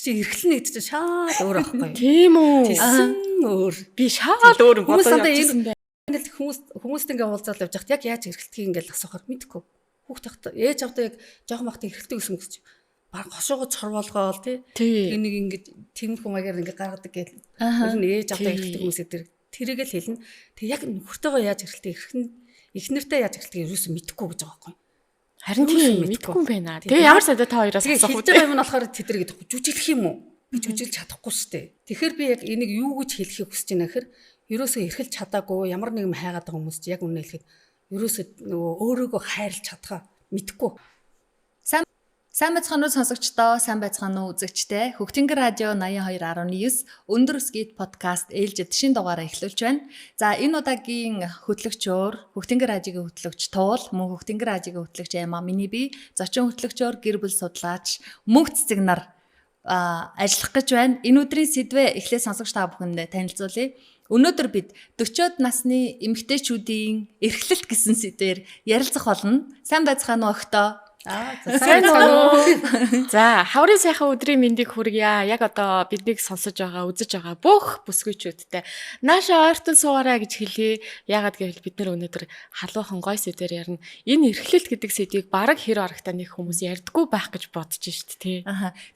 чи эрхлэн гэдэг чи шал өөр аахгүй. Тийм үү. Тэсэн өөр. Би шал өөр бодож явчихсан бэ. Ингээл хүмүүст ингээ уулзаад явж хахад яг яаж эрхэлтгийг ингээл асуухаар мэдэхгүй. Хүүхдтэй ээж авдаа яг жоохон бахтай эрхэлтэг гэсэн гэж баг хошоогоо цорволгоол тий. Энийг ингээд тэмхүү маягаар ингээ гаргадаг гэл. Тэр нь ээж авдаа эрхэлтэг хүмүүсээ тэрийг л хэлнэ. Тэг яг нөхөртөөгөө яаж эрхэлтэг эхнэртэй яаж эрхэлтэг юусэн мэдэхгүй гэж байгаа байхгүй. Харин тийм мэдэхгүй юм байна. Тэгээ ямар сая та хоёроос асуух үү? Тэгээ юм нь болохоор тэдрэг гэдэг. Жүжиглэх юм уу? Би жүжиглэж чадахгүй шүү дээ. Тэгэхээр би яг энийг юу гэж хэлхийг хүсэж байна гэхээр ерөөсөө эрхэлж чадаагүй ямар нэгэн хайгаад байгаа хүмүүс чи яг үнэ хэлэхэд ерөөсөө нөгөө өөрийгөө хайрлж чадхаа мэдэхгүй. Сайн байцгаана уу сонсогчдоо, сайн байцгаана уу үзэгчдээ. Хөгтөнгөр радио 82.9 өндөр скит подкаст ээлжид шинэ дугаараа эхлүүлж байна. За энэ удаагийн хөтлөгчөөр Хөгтөнгөр радиогийн хөтлөгч Туул, мөн Хөгтөнгөр радиогийн хөтлөгч Ама миний би, зочин хөтлөгчөөр гэр бүл судлаач Мөнх Цэцэг нар ажиллах гэж байна. Энэ өдрийн сэдвээ эхлээд сонсогч та бүхэнд танилцуулъя. Өнөөдөр бид 40-од насны эмэгтэйчүүдийн эрхлэлт гэсэн сэдвээр ярилцах болно. Сайн байцгаана уу октоо? Сайн уу. За, хаврын сайхан өдрийн мэндийг хүргье. Яг одоо биднийг сонсож байгаа, үзэж байгаа бүх бүсгүйчүүдтэй нааша ойртон суугаарай гэж хэлье. Яагаад гэвэл бид нар өнөөдөр халуухан гой сэдвээр ярина. Энэ эрхлэлт гэдэг сэдвийг бараг хэр орогтой нэг хүмүүс ярьдаггүй байх гэж бодож шүү дээ, тий.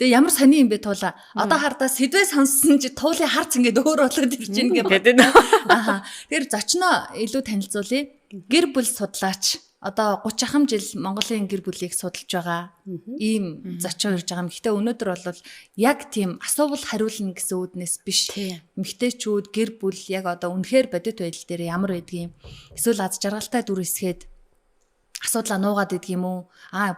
Тэгээ ямар сони юм бэ Туула? Одоо хардаа сэдвээ сонссон чи Туулын харц ингээд өөр болоод ирж ийн гэдэг. Тэгэхээр зочноо илүү танилцуулъя. Гэр бүл судлаач одоо 30 ахам жил Монголын гэр бүлийг судалж байгаа ийм зочин ирж байгаа юм. Гэхдээ өнөөдөр бол яг тийм асуувал хариулна гэсэн үүднээс биш. Эмэгтэйчүүд гэр бүл яг одоо үнэхээр бодит байдал дээр ямар байдгийг эсвэл аз жаргалтай дүр эсгээд асуудлаа нуугаад идэх юм уу?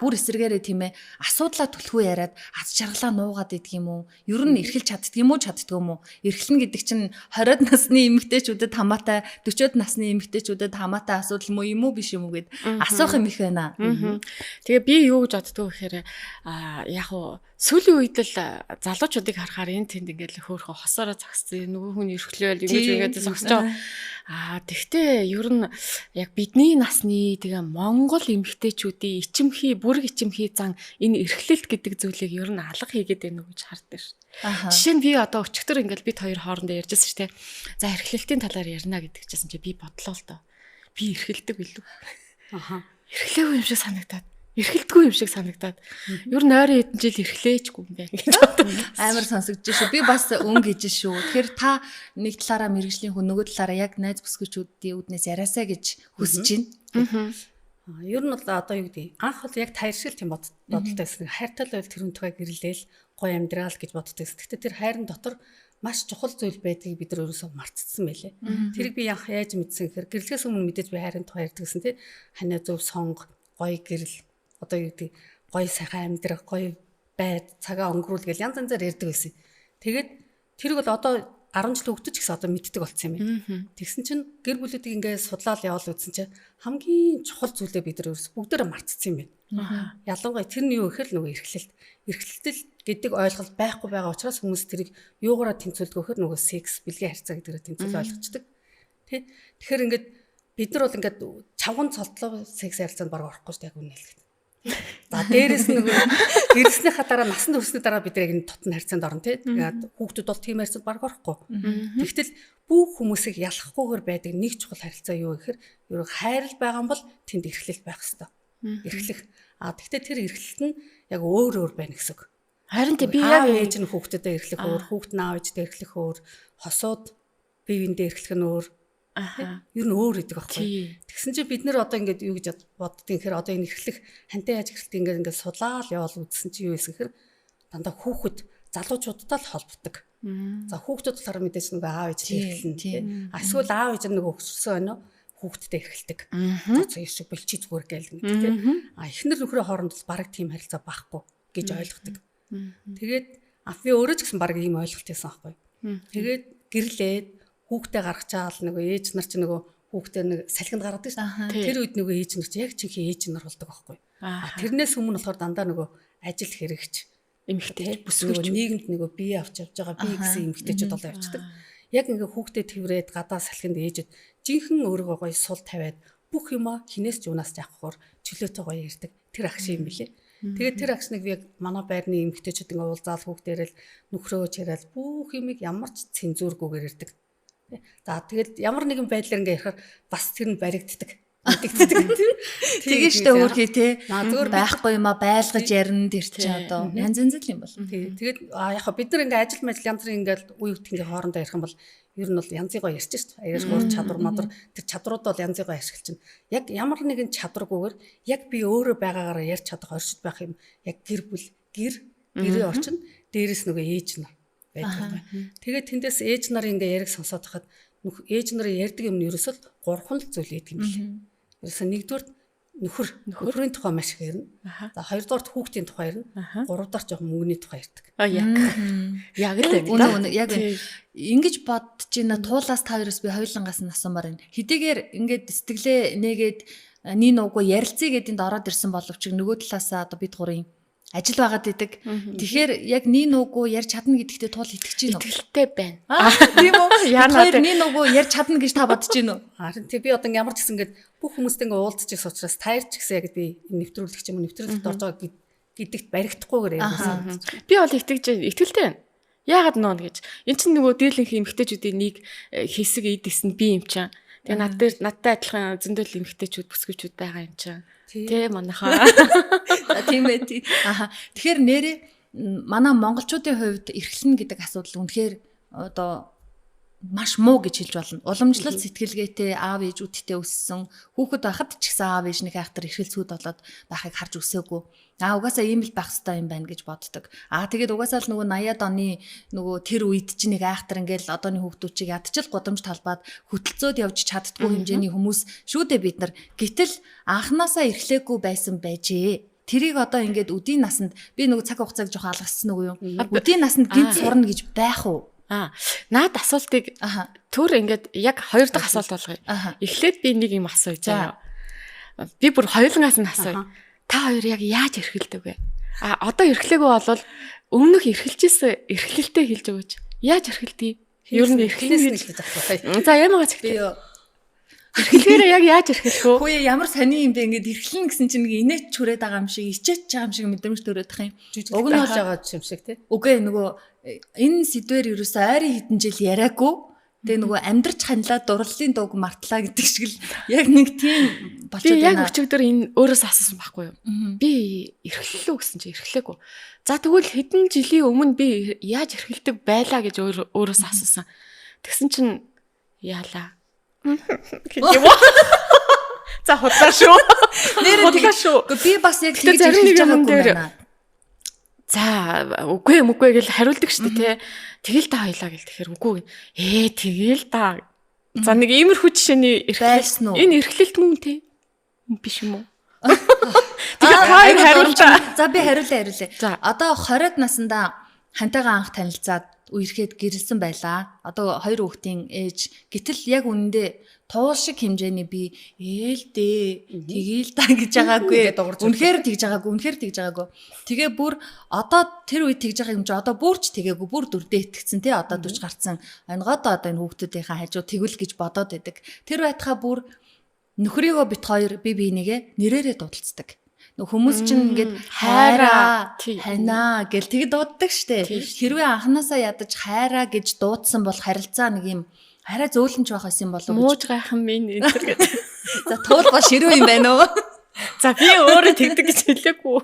Бүр эсэргээрээ тийм ээ. Асуудлаа түлхүү яриад аз жаргалаа нуугаад идэх юм уу? Ер нь эрхэлж чаддг юм уу, чаддгүй юм уу? Эрхлэн гэдэг чинь 20-од насны эмэгтэйчүүдэд хамаатай, 40-од насны эмэгтэйчүүдэд хамаатай асуудал муу юм уу, биш юм уу гэд асуух юм их байна. Тэгээ би юу гэж боддгоо гэхээр яг уу сүүлийн үед л залуучуудыг харахаар энэ тэнд ингээл хөөхө хосоороо загссан нөгөө хүн эрхлээл ингэж зогсож байгаа. Тэгтээ ер нь яг бидний насны тэгээ Монгол эмэгтэйчүүдийн ичимхий бүрэг ичимхий зан энэ эрхлэлт гэдэг зүйлийг ер нь алга хийгээд байна уу гэж харддаг шүү. Жишээ нь би одоо өчигдөр ингээл бид хоёр хоорондоо ярьжсэн шүү дээ. За эрхлэлтийн талаар ярина гэдэг чижсэн чи би бодлоо л доо. Би эрхэлдэг билүү? Эрхлээгүй юм шиг санагдаад. Эрхэлдэггүй юм шиг санагдаад. Ер нь ойрын хэдэн жил эрхлээчгүй юм байна гэж боддог. Амар сонсогдож шүү. Би бас өн гэж шүү. Тэгэхээр та нэг талаараа мэрэгжлийн хүн нөгөө талаараа яг найз бүсгүйчүүдийн үднээс яриасаа гэж хүсэж байна. Ер нь бол одоо юу гэдэг анх бол яг тайршил тийм бодолтойсэн. Хайртай л тэр үнтэйгээ гэрлээл гоё амьдрал гэж боддогсэн. Гэхдээ тэр хайрын дотор маш чухал зүйл байдгийг бид нар өөрөөсөө мартцсан байлээ. Тэрийг би яаж мэдсэн гэхээр гэрлэхээс өмнө мэдээж би хайрын тухай ярьдагсэн тий. Ханаа зөв сонго, гоё гэрэл одоо юу гэдэг гоё сайхан амьдрах, гоё байд, цагаа өнгөрүүл гэж янз янзаар ярьдаг байсан. Тэгээд тэрийг бол одоо 10 жил өгдөж гэсэн одоо мэддэг болсон юм байна. Тэгсэн чинь гэр бүлүүдийг ингээд судлаад явал үзсэн чинь хамгийн чухал зүйлээ бид нар бүгдээрээ мартцсан юм байна. Ялангуяа тэр нь юу гэхээр нөгөө эрхлэлт. Эрхлэлт гэдэг ойлголт байхгүй байгаа учраас хүмүүс тэрийг юугаараа тэнцвүүлдэг гэхээр нөгөө секс, бэлгийн харьцаа гэдэгээрээ тэнцвэл ойлгочдөг. Тэ? Тэгэхээр ингээд бид нар бол ингээд чавган цолтлоо секс харьцаанд баг орохгүй шүү дээ яг үнэ хэлэхэд. За дээрэс нь нөгөө гэрснийхаа дараа насанд хүрсний дараа бид яг энэ тотон харьцаанд орно тий. Тэгээд хүүхдүүд бол тийм харьцаанд баг орохгүй. Тэгтэл бүх хүмүүсийг ялахгүйгээр байдаг нэг чухал харилцаа юу гэхээр ерөө хайрал байгаа юм бол тэнд эрхлэлт байх хэрэгтэй. Эрхлэх. Тэгтээ тэр эрхлэлт нь яг өөр байна гэсэн үг. Харин би яг ээж нь хүүхдэд эрхлэх өөр, хүүхд нь аав ээжтэй эрхлэх өөр, хосууд биеиндээ эрхлэх нь өөр. Ер нь өөр гэдэг байхгүй. Тэгсэн чинь бид нэр одоо ингээд юу гэж боддгийг гэхээр одоо энэ эрхлэх хантай яаж эрхлэх ингээд судлаад явал үзсэн чинь юу гэсэн гэхээр дандаа хүүхэд залуучуудтай л холбогддог. За хүүхдүүд болохоор мэдээж нэг аав ээжтэй эрхлэн тийм. Эсвэл аав ээж нэг өссөн байна уу хүүхдтэй эрхэлдэг. За ершиг бэлчий зүгээр гээл гэдэг тийм. Эхнэр нөхрөө хооронд бол баг тийм харилцаа байхгүй гэж ойлгодог. Тэгээд би өөрөө ч гэсэн баг ийм ойлголт байсан байхгүй. Тэгээд гэрлээд хүүхдээ гаргачаал нөгөө ээж нар ч нөгөө хүүхдээ нэг салхинд гаргадаг шүү. Тэр үед нөгөө ээж нар ч яг чихээ ээж нар болдог байхгүй. Тэрнээс өмнө болохоор дандаа нөгөө ажил хэрэгч эмэгтэй бүсгүйч нийгэмд нөгөө бие авч явж байгаа би гэсэн эмэгтэйчүүд болоо явцдаг. Яг ингээ хүүхдээ тэрврээд гадаа салхинд ээжэд жинхэнэ өөрийгөө гоё сул тавиад бүх юма хинээс ч юунаас ч авахгүйгээр чөлөөтэй гоё ирдэг. Тэр ах шиг юм билээ. Тэгээд тэр аксныг би яг манай байрны эмэгтэйчүүд ингээ уулзаал хүүхдээрэл нөхрөө чирэл бүх юмыг ямар ч цензуургүйгээр ирдэг. За тэгээд ямар нэгэн байдлаар ингээ ярихаар бас тэр нь баригддаг. Тэгээ штэ өөрхий те зүгээр байхгүй юм а байлгаж ярина тэр чи одоо янз янз л юм бол. Тэгээд яг бид нар ингээ ажил мэл янз бүрийн ингээ үе үтгийн хоорондоо ярих юм бол ер нь бол янзыгоо ярьж штэ. Аяар чадвар мадар тэр чадрууд бол янзыгоо ашиглаж чинь. Яг ямар нэгэн чадваргүйгээр яг би өөрөө байгаагаараа ярьж чадах оршид байх юм. Яг гэр бүл гэрээ орчин дээрээс нөгөө ээж нар байдаг. Тэгээд тэндээс ээж нарын ингээ яриг сонсоод хахад ээж нарын ярьдаг юм нь ерөөсөл 3 л зүйл ядг юм билээ. Ерөөсөө нэгдүгээр нөхрийн тухай маш их ярина. За хоёрдугаар хүүхдийн тухай ярина. Гуравдугаар жоохон мөнгөний тухай ярьдаг. Яг л байна. Яг ингэж бодож байна. Туулаас та хоёроос би хоёулангаас нь асуумаар байна. Хэдийгээр ингээд сэтгэлээ нээгээд нин уугүй ярилцъя гэдээнд ороод ирсэн боловч нөгөө талаасаа одоо бид гурийн ажил байгаад идэг. Тэгэхээр яг нин уугүй ярьж чадна гэдэгтээ туул итгэж байна уу? Итгэлтэй байна. Тийм үү? Яагаад нин уугүй ярьж чадна гэж та бодож байна уу? Харин тий би одоо ямар ч гэсэн ингээд бүх хүмүүстэй ингээд уулзаж ирсэн учраас таарч гисэн яг би нэвтрүүлэгч юм нэвтрүүлэгт орж байгаа гэдэгт баригдахгүйгээр ярьсан. Би бол итгэж итгэлтэй байна. Яагаад нөө гэж. Энд чинь нөгөө дийлэнх эмэгтэйчүүдийн нэг хэсэг эдгэс нь би юм чам. Тэгээ надтай адилхан зөндөл эмэгтэйчүүд бүсгүүчүүд байгаа юм чам. Тэ манайхаа. Тийм ээ. Тэгэхээр нэрээ манай монголчуудын хувьд эрхлэн гэдэг асуудал үнэхээр одоо маш муу гэж хэлж болно. Уламжлалт сэтгэлгээтэй аав ээжүүдтэй өссөн хүүхэд байхад ч гэсэн аав ээж нэг айхтар эрхэл зүйд болоод байхыг харж өсөөгүй. Угаасаа ийм л байх хэрэгтэй юм байна гэж боддог. Тэгээд угаасаа л нөгөө 80-аад оны нөгөө тэр үед чи нэг айхтар ингээл одооны хүүхдүүд чиг ядчил гудамж талбаад хөтөлцөөд явж чаддгүй хэмжээний хүмүүс шүү дээ бид нар. Гэтэл анханасаа эрхлээгүй байсан байжээ. Тэрийг одоо ингээд үдийн насанд би нөгөө цаг хугацааг жоох алгассан уу юу? Үдийн насанд гинт сурна гэж байх уу? Наад асуултыг төр ингээд яг хоёр дахь асуулт болгоё. Эхлээд би нэг юм асууя заа. Би бүр хоёулангаас нь асууя. Та хоёр яг яаж эрхэлдэг вэ? Одоо эрхлээгөө болвол өмнөх эрхэлжсэн эрхлэлтэй хэлж өгөөч. Яаж эрхэлдэг? Ер нь эрхлэнээс нь хэлж авах. За ямаагаа цэгтэй. Эрхлэхээрээ яг яаж эрхлэх вэ? Хөөе ямар сони юм бэ ингээд эрхлэн гэсэн чинь нэг инээч чүрээд байгаа юм шиг, ичээч байгаа юм шиг мэдрэмж төрөдөх юм. Уг нь болж байгаа юм шиг тий. Үгүй нөгөө энэ сэдвэр ерөөсөө ойрын хэдэн жил яриаггүй. Тэгээ нөгөө амьдрч ханилаа дурлалын дууг мартлаа гэдэг шиг л яг нэг тийм болчиход байна. Би яг өчигдөр энэ өөрөөс асуусан байхгүй юу? Би эрхлэлөө гэсэн чи эрхлээгүй. За тэгвэл хэдэн жилийн өмнө би яаж эрхэлдэг байлаа гэж өөрөөс асуусан. Тэгсэн чинь яалаа. За худлаа шүү. Нэрээ шүү. Би бас яг тэгж хэлж байгаагүй байна. За үгүй гэж хариулдаг шүү дээ тий. Тэгэл та хоёлаа гэл тэгэхээр үгүй. Тэгэл та. За нэг иймэрхүү жишээний байсан уу? Энэ эрхлэлт мөн тий. Биш юм уу? Тэгэхээр та хоёр хариултаа. За би хариулъя. Одоо 20-д наснда хантайгаа анх танилцаад үерхэд гэрэлсэн байлаа. Одоо 2 хүүхдийн ээж. Гэтэл яг үнэндээ туул шиг хэмжээний би ээлдээ тэгээл та гэж байгаагүй. Үнэхээр тэгж байгаагүй. Тэгээ бүр одоо тэр үед тэгж байгаа юм чи одоо бүр ч тэгээгүй. Бүр дүрдээ итгэцэн тий одоо 40 гарцсан. Онгодоо одоо энэ хүүхдүүдийнхээ хажуу тэгвэл гэж бодоод байдаг. Тэр байтхаа бүр нөхрийгөө бит хоёр бинийгээ нэрээрээ дуудалцдаг. Хүмүүс чинь ингээд хайраа, ханаа гэл тэг дууддаг штэ. Хэрвээ анханасаа ядаж хайраа гэж дуудсан бол харилцаа нэг юм хараа зөөлөнч байх байсан болов уу? Мууж гайхан минь энэ төр гэдэг. За туул ба ширүү юм байна уу? За би өөрөө тэгдэг гэж хэлээгүй.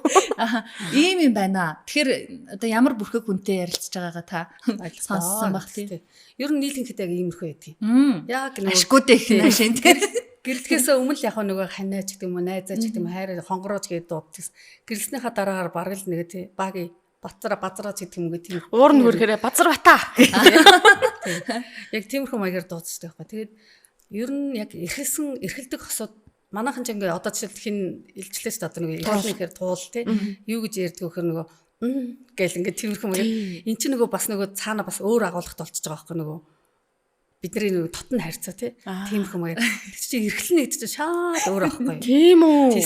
Ийм юм байна. Тэгэхээр одоо ямар бүрхэг хүнтэй ярилцж байгаагаа та сонссон баг тийм. Ер нь нийлэнхэд яг иймэрхүү байдгийг. Яг нэг ашгүйтэй их наашин тийм. Гэрлэхээс өмнө л яг нөгөө ханаач гэдэг юм уу, найзаач гэдэг юм хайраа хонгороож гээд дуудчихс. Гэрлснийхаа дараагаар бараг л нэг тий баги базараач гэдэг юм уу тийм. Уур нь хөрхөрөө базар бата. Яг тиймэрхүү маягаар дуудчихдаг байхгүй. Тэгээд ер нь яг эрхэлдэг хосууд манайхан ч ингээ одоо жишээл хин илчлээс одоо нэг ихээр туул тий юу гэж ярьдаг вөхөр нөгөө гэл ингээ тиймэрхүү маяг. Энд чинь нөгөө бас нөгөө цаана бас өөр агуулгад болчихж байгаа байхгүй нөгөө бидний нэг тотн харьцаа тиймэрхүү маяг. Тэг чи эрхлэн гэдэг чинь шал өөр байхгүй. Тийм үү.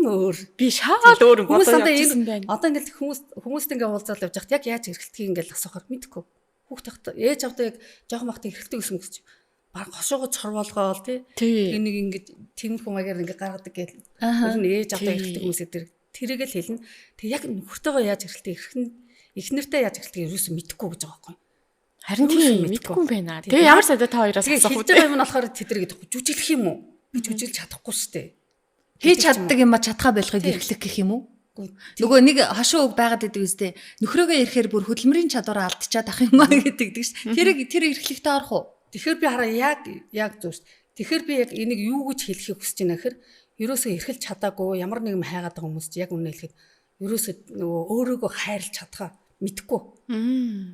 Өөр. Би шал өөр бодож явчихсан байна. Одоо ингээл хүмүүстэй ингээ уулзаад явж хат яг яаж эрхэлтгийг ингээл асуухаар мэдэхгүй. Хүүхд тахта ээж авдаа яг жоохон бахтай эрхэлдэг гэсэн үг гэж. Баг хошоогоо чорволгоол тий. Нэг ингээ тиймэрхүү маягаар ингээ гаргадаг гэл. Тэр нь ээж авдаа эрхэлдэг хүмүүсээ тэр тэрийг л хэлнэ. Тэг яг нөхөртөөгөө яаж эргэлтээ эхнэртэй яаж эргэлтээ ерөөсөө мэдэхгүй гэж байгаа байхгүй. Харин тийм мэдгүй юм байна. Тэгээ ямар сайдаа та хоёроос асуух хэлж байгаа юм нь болохоор тэдэр гэдэг жүжиглэх юм уу? Би жүжиглэж чадахгүй шүү дээ. Хийж чаддаг юм а чадхаа болохыг эрхлэх гэх юм уу? Нөгөө нэг хошуу үг байгаад байдаг үстэй. Нөхрөөгөө ирэхээр бүр хөдөлмөрийн чадвараа алдчихад ах юм аа гэдэг ш. Тэр эрхлэхтэй орох уу? Тэгэхээр би хараа яг зөв ш. Тэгэхээр би яг энийг юу гэж хэлхийг хүсэж байна гэхээр ерөөсөө эрхэлж чадаагүй ямар нэгэн хайгаад байгаа хүмүүс чи яг үнэ хэлэхэд ерөөсөө нөгөө өөрийгөө хайрлж чадхаа мэдхгүй.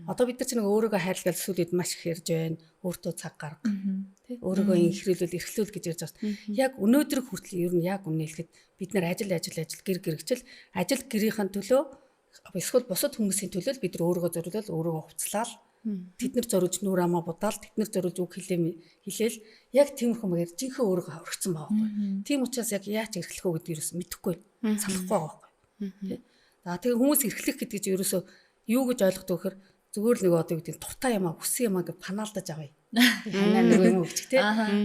Одоо бид нар ч нэг өөрийгөө хайрлал сүлээд маш их ярьж байна. Өөртөө цаг гарга. Тэ? Өөрийгөө инхрүүлэл эрхлүүл гэж ярьж байгаа. Яг өнөөдөр хүртэл ер нь яг үнэ хэлэхэд бид нар ажил гэр гэрэгчл ажил гэрийнхэн төлөө эсвэл бусад хүмүүсийн төлөө бид нар өөрийгөө зориулал өөрийгөө хувцлаад тэд нар зориулж нүур амаа будаал тэд нар зориулж үг хэлээл яг тиймэрхүү маягаар жинхэнэ өөрийгөө орхисон байгаа байхгүй. Тийм учраас яг яаж эрхлэх вэ гэдгийг ерөөс мэдэхгүй санахгүй байгаа байхгүй. За тэгээ хүмүүс эрхлэх гэдэг чинь ерөөсөө юу гэж ойлгодог вэхээр зүгээр л нэг одоо гэдэг дуртай юм аа хүссэн юм аа гэж панаалдаж авъя. Ханаа нэг юм өгч тэ.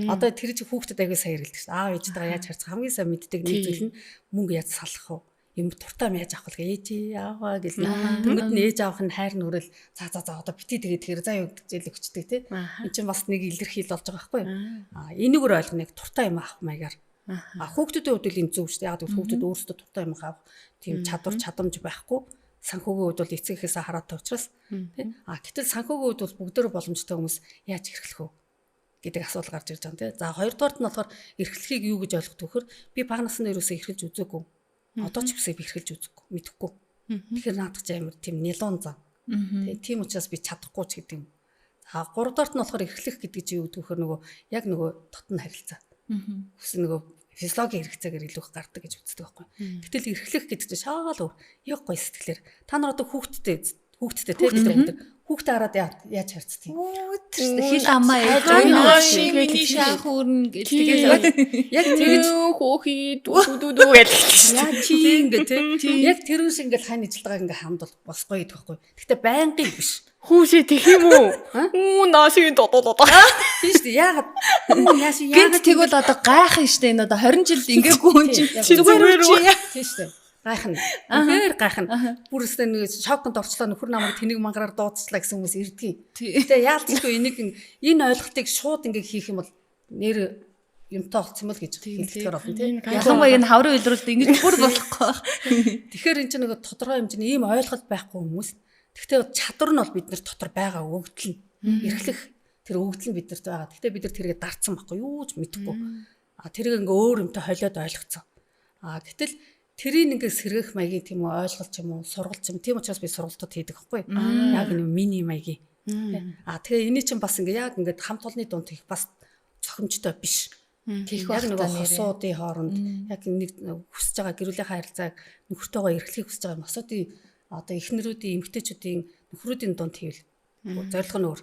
Одоо тэр чинь хүүхдэд аягүй сайн ярилдаг ш. Аав ээжтэйгээ яаж харьцах хамгийн сайн мэддэг нэг зүйл нь мөнгө яаж салах вэ? Юм дуртай юм яаж авах вэ? Ээж ааваа гэл тэнгууд нь ээж аавах нь хайр нүрэл за одоо бити тэгээд тэр заа юу гэж өгчдөг тэ. Энд чинь бас нэг илэрхийл болж байгаа байхгүй юу? Энийг өөр ойлгох нэг дуртай юм авах маягаар. Хүүхдүүдийн хувьд л энэ зөв ш. Яг хүүхдүүд өөрсдөө дуртай юм авах тийм чадамж байхгүй. Санхүүгийн үед бол эцэгхээсээ хараатай учраас тий. Гэтэл санхүүгийн үед бол бүгдөө боломжтой хүмүүс яаж эрхлэх вэ гэдэг асуулт гарч ирж байгаа тийм. За хоёрдугаарт нь болохоор эрхлэхийг юу гэж ойлгох вөхөр би бага насны ерөөсөө эрхэлж үзээгүй. Одоо ч гэсэн би эрхэлж үзэхгүй, мэдэхгүй. Тэгэхээр наадах амар тийм нэлон зан. Тийм учраас би чадахгүй ч гэдэг юм. За гуравдугаарт нь болохоор эрхлэх гэдэг чинь юу гэхээр нөгөө яг нөгөө дотн харилцаа. Хүс нөгөө физиологийн хэрэгцээгээр илүү их гардаг гэж үздэг байхгүй. Гэтэл эрхлэх гэдэг чинь шаал өөр. Яг гоё сэтгэлээр. Та нар одоо хүүхдтэй тийм хүүхдээ хараад яаж харцдаг юм. Хил амаа ээж миний шаах өрн гэж тэгээд яг тэгж хөөхий дүү гэж яа чи ингэ тийм яг тэр үс ингээл хань ижилдэг ингээ хамд бол бас гоё идэх байхгүй. Гэхдээ байнгын биш. Хүүшээ тэх юм уу? Наашийн додоо. Тийм шүү дээ. Яагаад гэнт тэгвэл одоо гайхах шүү дээ. Энэ одоо 20 жил ингээгүй хүн чинь зүгээр үү? Тийм шүү дээ. Гайхна. Үнээр гайхна. Бүрсдээ нэг шоконд орчлоо нөхөр намайг тэнэг мангараар дуудслаа гэсэн хүмүүс ирдгийг. Гэтэ яалтчгүй энэ ойлголтыг шууд ингээ хийх юм бол нэр юмтай болцсон мөл гэж хэлэхээр болно тийм. Ялангуяа энэ хаврын үйлрэлд ингэж бүр болохгүй. Тэгэхээр эн чинь нэг тодорхой хэмжээний ийм ойлголт байхгүй хүмүүс. Гэхдээ чадвар нь бол бид нар дотор байгаа өгөгдөл нь эрхлэх тэр өгөгдөл нь бидэрт байгаа. Гэхдээ бид нар тэргээ дарцсан байхгүй юу ч мэдэхгүй. Тэрийг ингээ өөр юмтай холиод ойлгоцсон. Гэтэл тэрийг ингээ сэргэх маягийн тийм үү ойлголт юм уу сургалт юм. Тийм учраас би сургалтууд хийдэг байхгүй. Яг нэг мини маягийн. Тэгээ энэ чинь бас ингээ яг ингээ хамт олонны дунд их бас цохимжтой биш. Тийх яг нэг хосуудын хооронд яг нэг хүсэж байгаа гэрүүлийнхаа харилцааг нөхөртөөгөө эрхлэхийг хүсэж байгаа масуудын одоо эхнэрүүдийн эмэгтэйчүүдийн нөхрүүдийн дунд хийвэл зорилго нь өөр.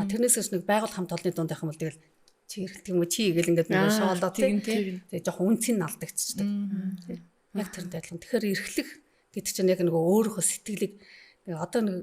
Тэрнээс нэг байгууллага хамт олонны дунд явах юм бол тэгэл чи эрхлэх юм уу чи гэл ингээд нэг шоолоо тийм тэгээ жоохон үнцийг алдагдчихдаг. Яг тэрнтэй адилхан. Тэгэхээр эрхлэх гэдэг чинь яг нөгөө өөрийнхөө сэтгэлийг одоо нэг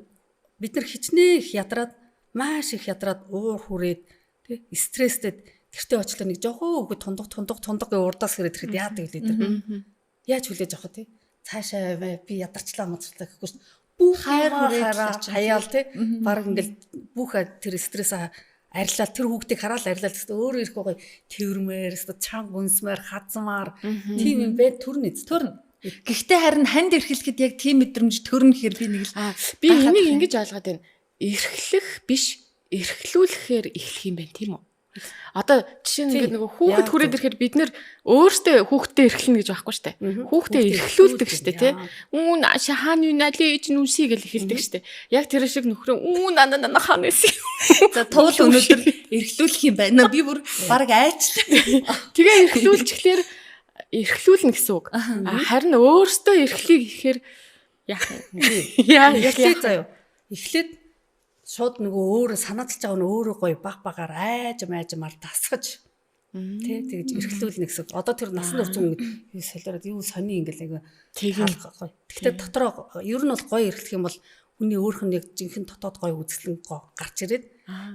бид нар хичнээн их ядраад маш их ядраад уур хүрээд тий стресстэд гэртээ очлоо нэг жоохон өгөө тундаг гэ урдаас хэрэг ирэхэд яадаг л дээ. Яаж хүлээж авах тий цаашаа би ядарчлаа моцлаа гэхгүй ш. Бүх хайраа хаяал тий баг ингээл бүх тэр стрессээ арилал тэр хүүхдийг хараад арилал гэсэн өөрөө ирэх гоё тэрмээр өстө чанга үнсмээр хазмаар тийм юм бэ төрн. Гэхдээ харин ханд эрхлэхэд яг тийм мэдрэмж төрн гэхээр би нэг л би энийг ингэж ойлгоод байна. Эрхлэх биш эрхлүүлэхээр эхлэх юм байна тийм үү? Одоо жишээ нь ингээд нөгөө хүүхэд хүрээд ирэхээр бид нэр өөртөө хүүхдээ эрхлэнэ гэж байхгүй штэ. Хүүхдээ эрхлүүлдэг штэ тий. Наша хааны налий ээж нүсий гэж эхэлдэг штэ. Яг тэр шиг нөхрөө нана хаана эсэ. За туул өнөөдөр эрхлүүлэх юм байна. Би бүр баг айч. Тэгээ эрхлүүлчихлээр эрхлүүлнэ гэсэн үг. Харин өөртөө эрхлэе гэхээр яах юм. Эхлээд заяа. Эхлээд шууд нөгөө өөрөө санааталж байгаа нь өөрөө гоё багаар айжмаар дасгаж тий тэгж эрхлүүлнэ гэсэн. Одоо тэр насан турш ингэ юу солиороод юу сони ингээл гоё. Гэхдээ дотроо ер нь бол гоё эрхлэх юм бол хүний өөрх нь яг жинхэнэ дотоод гоё үзэсгэлэн гарч ирээд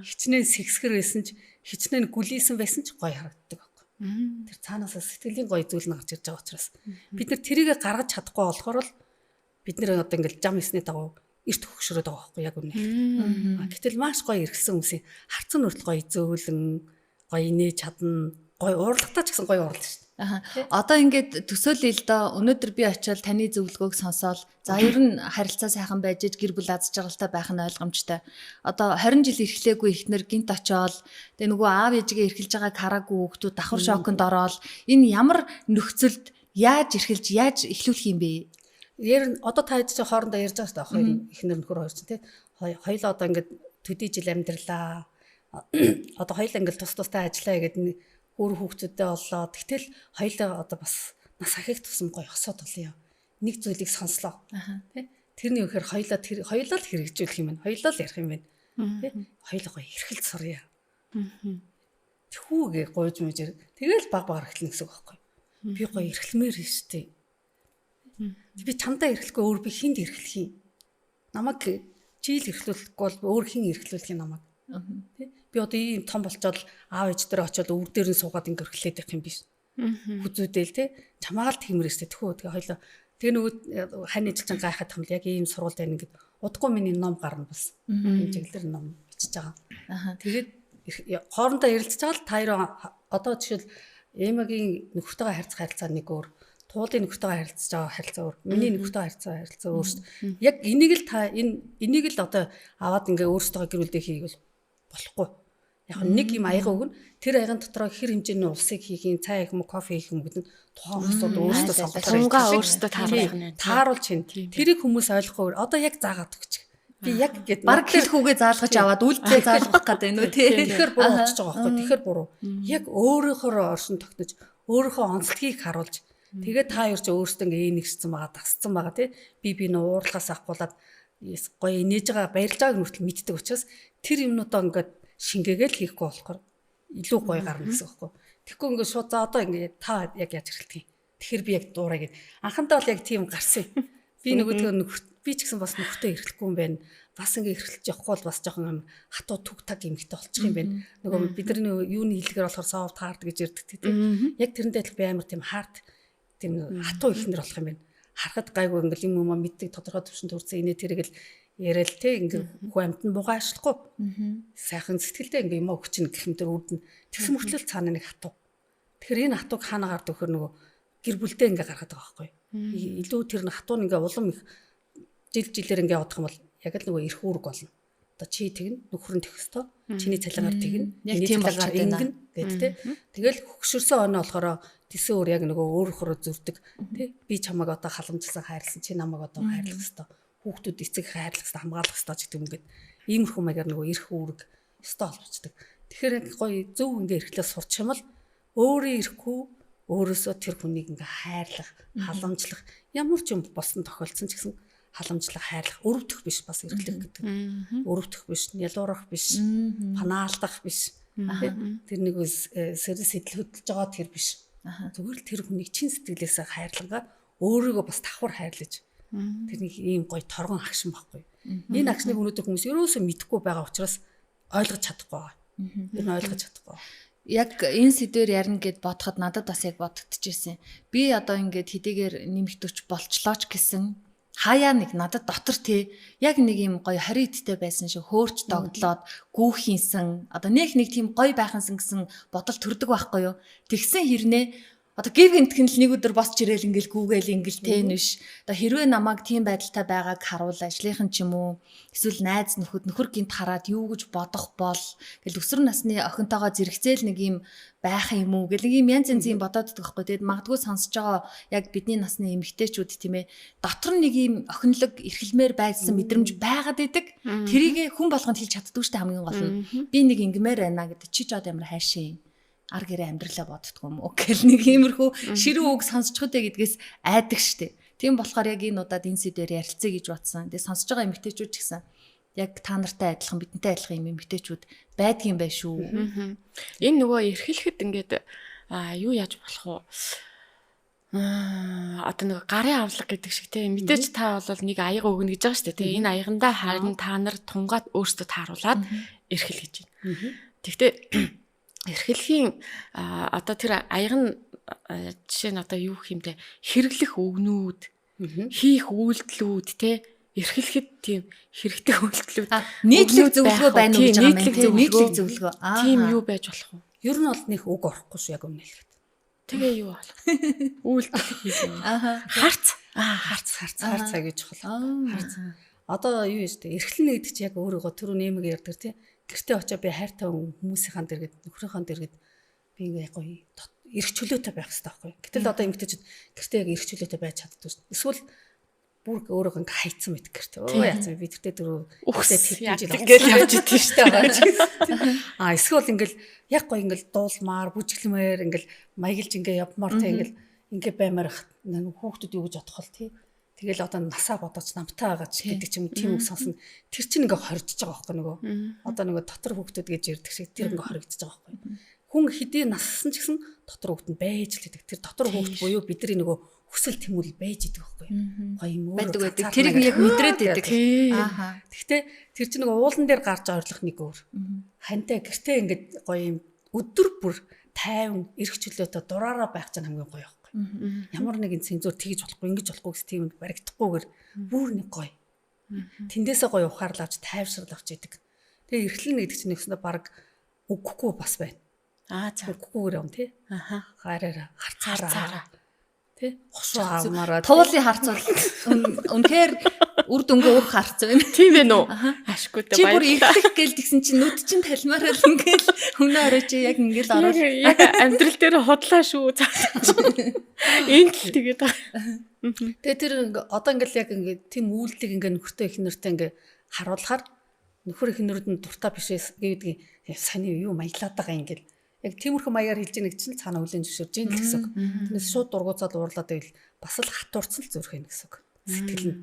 хичнээн сэгсгэр байсан ч хичнээн гүлийсэн байсан ч гоё харагддаг байхгүй. Тэр цаанаасаа сэтгэлийн гоё зүйл нь гарч ирж байгаа учраас бид нар тэрийг гаргаж чадахгүй болохоор л бид нэр одоо ингээл зам хийсний дагуу эрт хөгшрөөд байгаа байхгүй яг үнэ. Гэтэл маш гоё эргэлсэн хүмүүсийн харцан нүртэл гоё зөөлөн гоё инээж чадна гоё урлагтаа ч гэсэн гоё урлаа шүү. Одоо ингээд төсөөлөл доо өнөөдөр би очиод таны зөвлөгөөг сонсоол. За ер нь харилцаа сайхан байж гэр бүл аз жаргалтай байх нь ойлгомжтой. Одоо 20 жил эрхлээгүй ихнэр гинт очиод тэгээ нөгөө аав ээжигээ эрхэлж байгааг хараагүй хүүхдүүд давхар шоконд ороод энэ ямар нөхцөлд яаж эрхэлж яаж эхлүүлэх юм бэ? Одоо та хэд ч хоорондоо ярьж байгаа шүү дээ. Хоёр ихнэр нөхөр хоёр ч тий. Хоёулаа одоо ингээд төдий жил амьдралаа. Одоо хоёулаа ингээд тустай ажиллаа гэдэг өөр хүүхдүүдтэй боллоо. Тэгтэл хоёулаа одоо бас нас ахих тусам гоё хосоод болъё. Нэг зүйлийг сонслоо. Тэ? Тэрний үхээр хоёулаа л хэрэгжүүлэх юм байна. Хоёулаа л ярих юм байна. Тэ? Хоёулаа гоё эрхэлж суръя. Тхүүгээ гойж мэжэр. Тэгэл баг эхэлнэ гэсэн үг байхгүй. Би гоё эрхлэмээр нь штэ. Би чамдаа эрхлэхгүй өөр би хинд эрхлэх юм. Намайг чийл эрхлүүлэхгүй бол өөр хин эрхлүүлэх юм намайг. Тэ? Би одоо ийм том болчоод аав ээж дээр очиод өвөр дээр нь суугаад ингээ өрхлээд байх юм биш. Хүзүүдэл те чамаагаал тиймэрээстэй тхүү тэгээ хоёлоо тэгээ нөгөө хань ижилчин гайхаад юм яг ийм сургууль байна ингээд удахгүй миний ном гарна бас. Энэ чиглэлээр ном бичиж байгаа. Тэгээд хоорондоо ярилцж байгаа л та хоёр одоо жишээл эмагийн нөхөртөөгөө харилцах харилцаа нэг өөр, туулын нөхөртөөгөө харилцаж байгаа харилцаа өөр, миний нөхөртөөгөө харилцаа өөр шүү дээ. Яг энийг л та энийг л одоо аваад ингээ өөрсдөө гэр бүлдээ хийгээл болохгүй. Яг нэг юм аяга өгнө. Тэр аяган дотроо хэр хэмжээний улсыг хийх юм, цай хийх юм, кофе хийх юм гэдэг нь тухайн хүмүүсд өөрсдөө сонголтоо өөрсдөө тааруулж чинь. Тэрийг хүмүүс ойлгохгүй. Одоо яг заагаад өгч. Би яг гээд баг гэл хүүгээ заалгаж аваад үлдээ заалгах гэдэг нөө тий. Тэгэхээр буруу болчихж байгаа байхгүй. Тэгэхээр буруу. Яг өөрөөхөө оршин тогтнож, өөрийнхөө онцлогийг харуулж тэгээд та хоёр ч өөрсдөө ингээ нэгссэн байгаа, тасцсан байгаа тий. Би нуурлахаас ахгуулаад гоё инээж байгаа, баярлж байгааг нүртэл мэддэг учраас тэр юмнуудаа ингээд шингээгээл хийхгүй болохоор илүү гоё гарна гэсэн үг байхгүй. Тэгэхгүй ингээд шууд за одоо ингээд та яг яаж хэрэглэх юм. Тэгэхээр би яг дуурай гэд. Анхандаа бол яг тийм гарсан. Би нөгөөдгөө би ч гэсэн бас нөхөртөө эрхлэхгүй юм байна. Бас ингээд эрхлэж явахгүй бол бас жоохон хатуу түг таг юмхтэй болчих юм байна. Нөгөө бидний юуны хэлгээр болохоор soft hard гэж ярьдаг тийм. Яг тэрэндээ л би амар тийм hard тийм хатуу ихнэр болох юм байна. Харахад гайгүй ингээл юм юм мэддэг тодорхой төвшөнд төрсэн инээ тэрэг л яриад те ингээ хүү амт нь мугаа ашлахгүй. Сайхан сэтгэлдээ ингээ юм өгчин гэх юм дээр үүдэн тэгсэн мөртлөө цаана нэг хатуу. Тэгэхээр энэ хатууг хаана гардаг вөхөр нөгөө гэр бүлдээ ингээ гаргаад байгаа байхгүй. Илүү тэр хатуу ингээ улам их жилээр ингээ явах юм бол яг л нөгөө эрх үүрэг болно. Одоо чи тэгнэ нөхөр нь тэгэх ёстой. Чиний цалингаар тэгнэ. Миний цалингаар ингэнэ гэд те. Тэгэл хөгшөрсөн оноо болохоор тэсэн өөр яг нөгөө өөрөөрөө зүрдэг те. Би чамайг одоо халамжилсан хайрлсан чи намайг одоо хайрлах ёстой. Хүүхдүүд эцэг хайрлах хэрэгтэй хамгаалах хэрэгтэй ч гэдэг юм гээд иймэрхүү маягаар нөгөө эрх үүрэг өстой олбочдөг. Тэгэхээр яг гоё зөв ингээ эрхлээ сурч юм бол өөрийн эрхгүй өөрөөсөө тэр хүнийг ингээ хайрлах, халамжлах ямар ч юм болсон тохиолдсон ч гэсэн халамжлах, хайрлах, өрөвдөх биш бас эрхлэх гэдэг. Өрөвдөх биш, ялуурах биш, панаалдах биш. Тэр нэг сэтэл хөдөлж байгаа тэр биш. Зүгээр л тэр хүнийг чин сэтгэлээсээ хайрлангаа өөрийгөө бас давхар хайрлаж тэр нэг ийм гоё торгон агшин байхгүй. Энэ агшныг өнөөдөр хүмүүс ерөөсөө мэдэхгүй байгаа учраас ойлгож чадахгүй байгаа. Тэр нь ойлгож чадахгүй. Яг энэ сэдвээр ярина гэд бодоход надад бас яг бодогдчихжээ. Би одоо ингээд хэдийгээр нэмэгдвч болчлоо ч гэсэн хаяа нэг надад дотор тий яг нэг юм гоё хоригдтэй байсан шиг хөөрч догдлоод гүүхийнсэн одоо нэг тийм гоё байхансан гэсэн бодол төрдөг байхгүй юу. Тэгсэн хэрнээ одоо гів гинтхэн л нэг өдөр босч ирээл ингээл гүүгээл ингээл тэн биш. Одоо хэрвээ намайг тийм байдалтай байгааг харуул ажлынхан ч юм уу эсвэл найз нөхөр гинт хараад юу гэж бодох бол гэл өсвөр насны охинтойгоо зэрэгцээл нэг юм байх юм уу гэл нэг юм янз янзын бодоод идэх байхгүй. Тэгэд магадгүй сонсож байгаа яг бидний насны эмэгтэйчүүд тийм ээ дотор нэг юм охинлог эрхлэмээр байсан мэдрэмж байгаад идэг. Тэрийг хүн болгонд хэлж чаддгүй шүү дээ хамгийн гол нь. Би нэг ингэмээр байна гэдэг чи ч одоо ямар хайшаа ар гэрээ амьдралаа боддгоо юм уу гэл нэг иймэрхүү ширүү үг сонсчиход гэдгээс айдаг штэ. Тийм болохоор яг энэ удаад энэ сэдвээр ярилцъя гэж бодсон. Тэгээ сонсож байгаа эмэгтэйчүүд ч гэсэн яг та нартай адилхан бидэнтэй адилхан юм эмэгтэйчүүд байдгийн бай шүү. Энэ нөгөө эрхлэхэд ингээд юу яаж болох вэ? Одоо нэг гарын авлага гэдэг шиг тийм мэдээж та бол нэг аяга өгнө гэж байгаа шүү дээ. Тэгээ энэ аягандаа харин та нар тунгаад өөрсдөө тааруулаад эрхэл гэж байна. Тэгтээ эрхлэхийн одоо тэр аяга нь жишээ нь одоо юу гэх юм те хэрэглэх өгнүүд хийх үйлдэлүүд те эрхлэхэд тийм хэрэгтэй үйлдэлүүд нийтлэг зөвлөгөө байна уу гэж байгаа юм. Нийтлэг зөвлөгөө. Тийм юу байж болох вэ? Ер нь бол нэг үг орохгүй шүү яг өмнө хэлэхэд. Тэгээ юу болох? Үйлдэл хийх юм. Харц гэж чухал. Харц. Одоо юу юм бэ? Эрхлэнэ гэдэг чи яг өөрийгөө түрүү нэмэг ярьдаг тий. Гэртээ очоо би хайртай хүмүүсийн дэргэд нөхрийнхөө дэргэд би ингээ гоё эрх чөлөөтэй байх хэрэгтэй байхгүй. Гэтэл одоо эмгтээчд гэртээ яг эрх чөлөөтэй байж чаддгүй шүү. Эсвэл бүр өөрөөгөө ингээ хайцсан мэт гэртээ. Өө яцсан би тэртээ дөрөв үхсэд хэдэн жил ингээл явж идэв шүү дээ. Эсвэл ингээл яг гоё ингээл дуулмаар бүжиглэмээр ингээл маяглж ингээ явмаар тий ингээ баймаар хүүхдүүд юу гэж бодох бол тий. Тэгэл одоо насаа бодож намтаа байгаа ч гэдэг ч юм тийм үг сонсно. Тэр чинь ингээ хоригдож байгаа байхгүй нөгөө. Одоо нөгөө дотор хүүхдүүд гэж ярьдаг шиг тэр ингээ хоригдож байгаа байхгүй. Хүн хэдий нассан ч гэсэн дотор хүүхд нь байж л гэдэг. Тэр дотор хүүхд буюу бидний нөгөө хүсэл тэмүүлэл байж идэг байхгүй. Гоё юм байдаг. Тэрийг яг мэдрээд идэг. Гэхдээ тэр чинь нөгөө уулан дээр гарч ойрлох нэг өөр. Хантай гэртээ ингээд гоё юм өдөр бүр тайван эрх чөлөөтэй дураараа байх чинь хамгийн гоё. Ямар нэгэн цензур тэгж болохгүй ингэж болохгүй гэсэн тийм баригдахгүйгээр бүр нэг гоё. Тэндээсээ гоё ухаарлаа авч тайвшрал авч идэг. Тэгээ эрхлэн гэдэг чинь нэгсэндээ баг өгөхгүй бас байна. Өгөхгүйгээр юм тий. Гаараараа харцаараа. Тий. Хошуу авмаараа. Туулын харц бол үнэхээр үр дүнгээ өгөх харц байна. Тийм ээ нөө. Ашгүй дээ. Чи бүр эрхлэх гээл тэгсэн чинь нүд чинь талмаараа л ингээл өмнө орой чи яг ингээл орол. Яг амьдрал дээр хотлаа шүү. Энд л тэгээд байгаа. Тэгээ тэр одоо ингээл яг ингээд тийм үйлдэл ингээ нөхөртэй их нэртэй ингээ харуулахаар нөхөр их нөрөд нь дуртай бишээс гэдэг саний юу маяглаад байгаа ингээл яг тиймэрхүү маягаар хэлж ийн гэж чинь цаана үлийн зөвшөөрж ийн гэсэн үг. Тэрнээс шууд дургуцаад уурлаад байвал бас л хатуурцсан л зүрх юм гэсэн үг. Сэтгэл нь.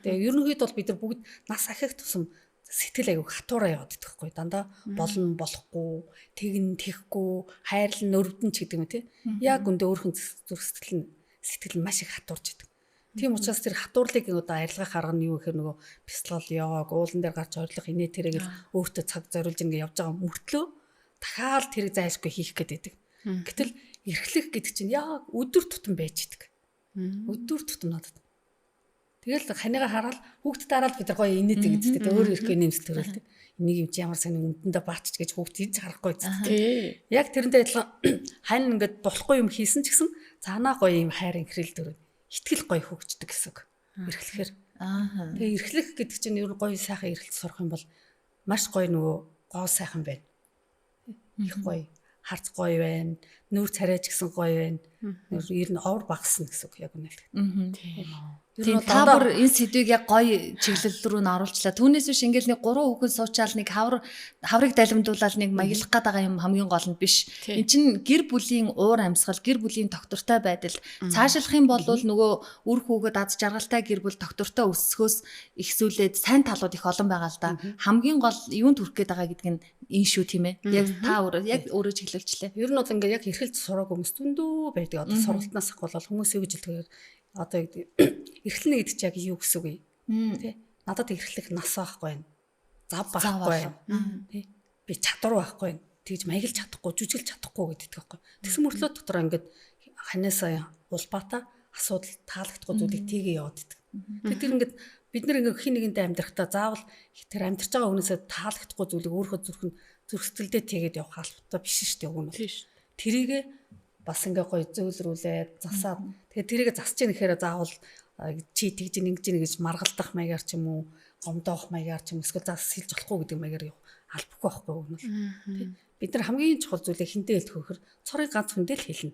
Тэгээ ерөнхийдөө бол бид нар бүгд нас ахих тусам сэтгэл аяг хатуураа яваад идэх байхгүй дандаа болно болохгүй тэгнэ тэхгүй хайрлан өрөвдөн ч гэдэг юм тий. Яг өндөө өөрхөн зүрх сэтгэл нь маш их хатуурч идэг. Тийм учраас тэр хатуурлыг одоо арилгах арга нь юу гэхээр нөгөө бяцлал явааг уулан дээр гарч ойрлох инээ тэрэг өөртөө цаг зориулж ингэ явж байгаа мөртлөө дахиад тэрэг зайлшгүй хийх гэдэг. Гэтэл эрхлэх гэдэг чинь яг өдөр тутам байж идэг. Өдөр тутам надад. Тэгэл ханигаа хараад хүүхдэд хараад бид нар гоё инээдэг гэдэг. Өөр ирэхгүй нэмсэл төрөлдөг. Энийг юм чи ямар сайн үндэндээ баатч гэж хүүхд хийж харахгүй гэдэг. Яг тэрнтэй адилхан хань ингээд болохгүй юм хийсэн ч гэсэн цаанаа гоё юм хайр инхрэл дөрөв. Итгэл гоё хөгждөг гэсэн үг. Эрхлэхээр. Тэгээ эрхлэх гэдэг чинь ер нь гоё сайхан эрхэлж сурах юм бол маш гоё нөгөө гоо сайхан байна. Их гоё, харц гоё байна. Нүүр царайч гэсэн гоё байна. Ер нь овор багасна гэсэн үг яг үнэ. Тийм та бүр энэ сэдвийг яг гоё чиглэл рүү н оруулчлаа. Түүнээс биш ингээл нэг 3 хүүхэд суучаал нэг хаврыг далимдуулаад нэг маялах гээд байгаа юм хамгийн гол нь биш. Энд чинь гэр бүлийн уур амьсгал, гэр бүлийн доктортой байдал цаашлах юм бол нөгөө үр хүүхэд аз жаргалтай гэр бүл доктортой өсөхөөс ихсүүлээд сайн талууд их олон байгаа л да. Хамгийн гол юунд хүрэх гээд байгаа гэдэг нь энэ шүү тийм ээ. Яг та өөрөө чиглэлчлээ. Ер нь бол ингээд яг эрхэлж сураагүй хүмүүс зөндөө байдаг. Одоо сургалтнаас ах бол хүмүүс юу гэж хэлдэг одоо эрхлэнэ гэдэг чинь яг юу гэсэн үг юм тий надад эрхлэх нас байхгүй байна зав байхгүй байна тий би чадвар байхгүй байна тэгж маяглаж чадахгүй жүжиглж чадахгүй гэдэг байхгүй тэгсэн мөртлөө дотор ингээд ханаасаа улбаата асуудал таалагдахгүй зүйлийг тгээ яваад идэг тэр ингээд бид нар ингээд хин нэгэндээ амьдрахтаа заавал тэр амьдрч байгаа хүнээсээ таалагдахгүй зүйлийг өөрөө зүрх сэтгэлдээ тэгээд явах албатай биш шүү дээ уг нь тэрийгэ бас ингээ гоё зөөлрүүлээд засаад тэгээ тэрийгэ засч ийн гэхээр заавал чи тэгж ингэж ингэж маргалдах маягаар ч юм уу гомдоох маягаар ч юм эсвэл зас сэлж болохгүй гэдэг маягаар явах албагүй байхгүй юу тий бид нар хамгийн чухал зүйлийг хинтээ хэлэх вөхөр цорыг ганц хүндээ л хэлнэ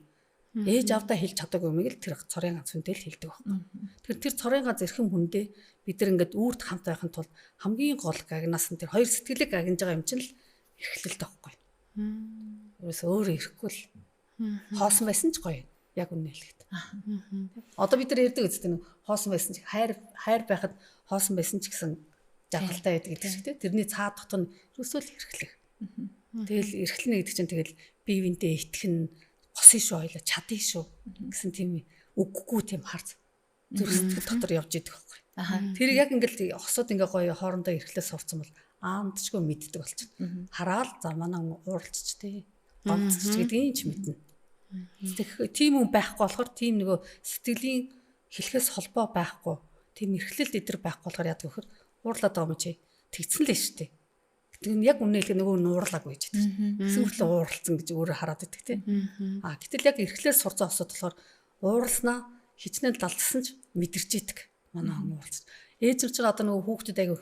ээж авдаа хэлж чадаагүй юм л тэр цорын ганц хүндээ л хэлдэг байхгүй тэр цорын ганц эрхэм хүндээ бид нар ингээд үүрт хамт байхын тулд хамгийн гол гагнаас нь тэр хоёр сэтгэлийг гагнаж байгаа юм чинь л эрхлэлт байхгүй ерөөсөө өөрөө ирэхгүй л хоосон байсан ч гоё яг үнэ хэлэхэд. Одоо бид нар ярьдаг үстэй нэг хоосон байсан ч хайр байхад хоосон байсан ч гэсэн жаргалтай байдаг гэдэг шиг тийм. Тэрний цаад дотор нь ерөөсөө л эрхлэх. Тэгэл эрхлэнэ гэдэг чинь тэгэл бие биендээ итгэн босын шүү ойлоо чадъя шүү гэсэн тийм үггүй тийм харц зүрх дотор явж идэх байхгүй. Тэр яг ингээл хосууд ингээ гоё хоорондоо эрхлээ сурцсан бол аамдчгүй мэддэг болчихно. Хараал за манай уралцч тий. гомцч гэдэг юм ч мэднэ. Тэгэхээр тийм хүн байхгүй болохоор тийм нөгөө сэтгэлийн хэлхээс холбоо байхгүй. Тийм эрхлэл эдэр байхгүй болохоор яадаг вөхөр уурлаад байгаа юм чи тэгсэн л шүү дээ. Гэтэл яг үнэ хэлэх нөгөө нуурлаагүй гэж байдаг. Эсвэл ууралцсан гэж өөрөө хараад байдаг тийм. Гэтэл яг эрхлээс сурцсан осод болохоор ууралснаа хичнээн далдсан ч мэдэрч идэг. Манай хүн ууралц. Ээж ч одоо нөгөө хүүхдүүд аяг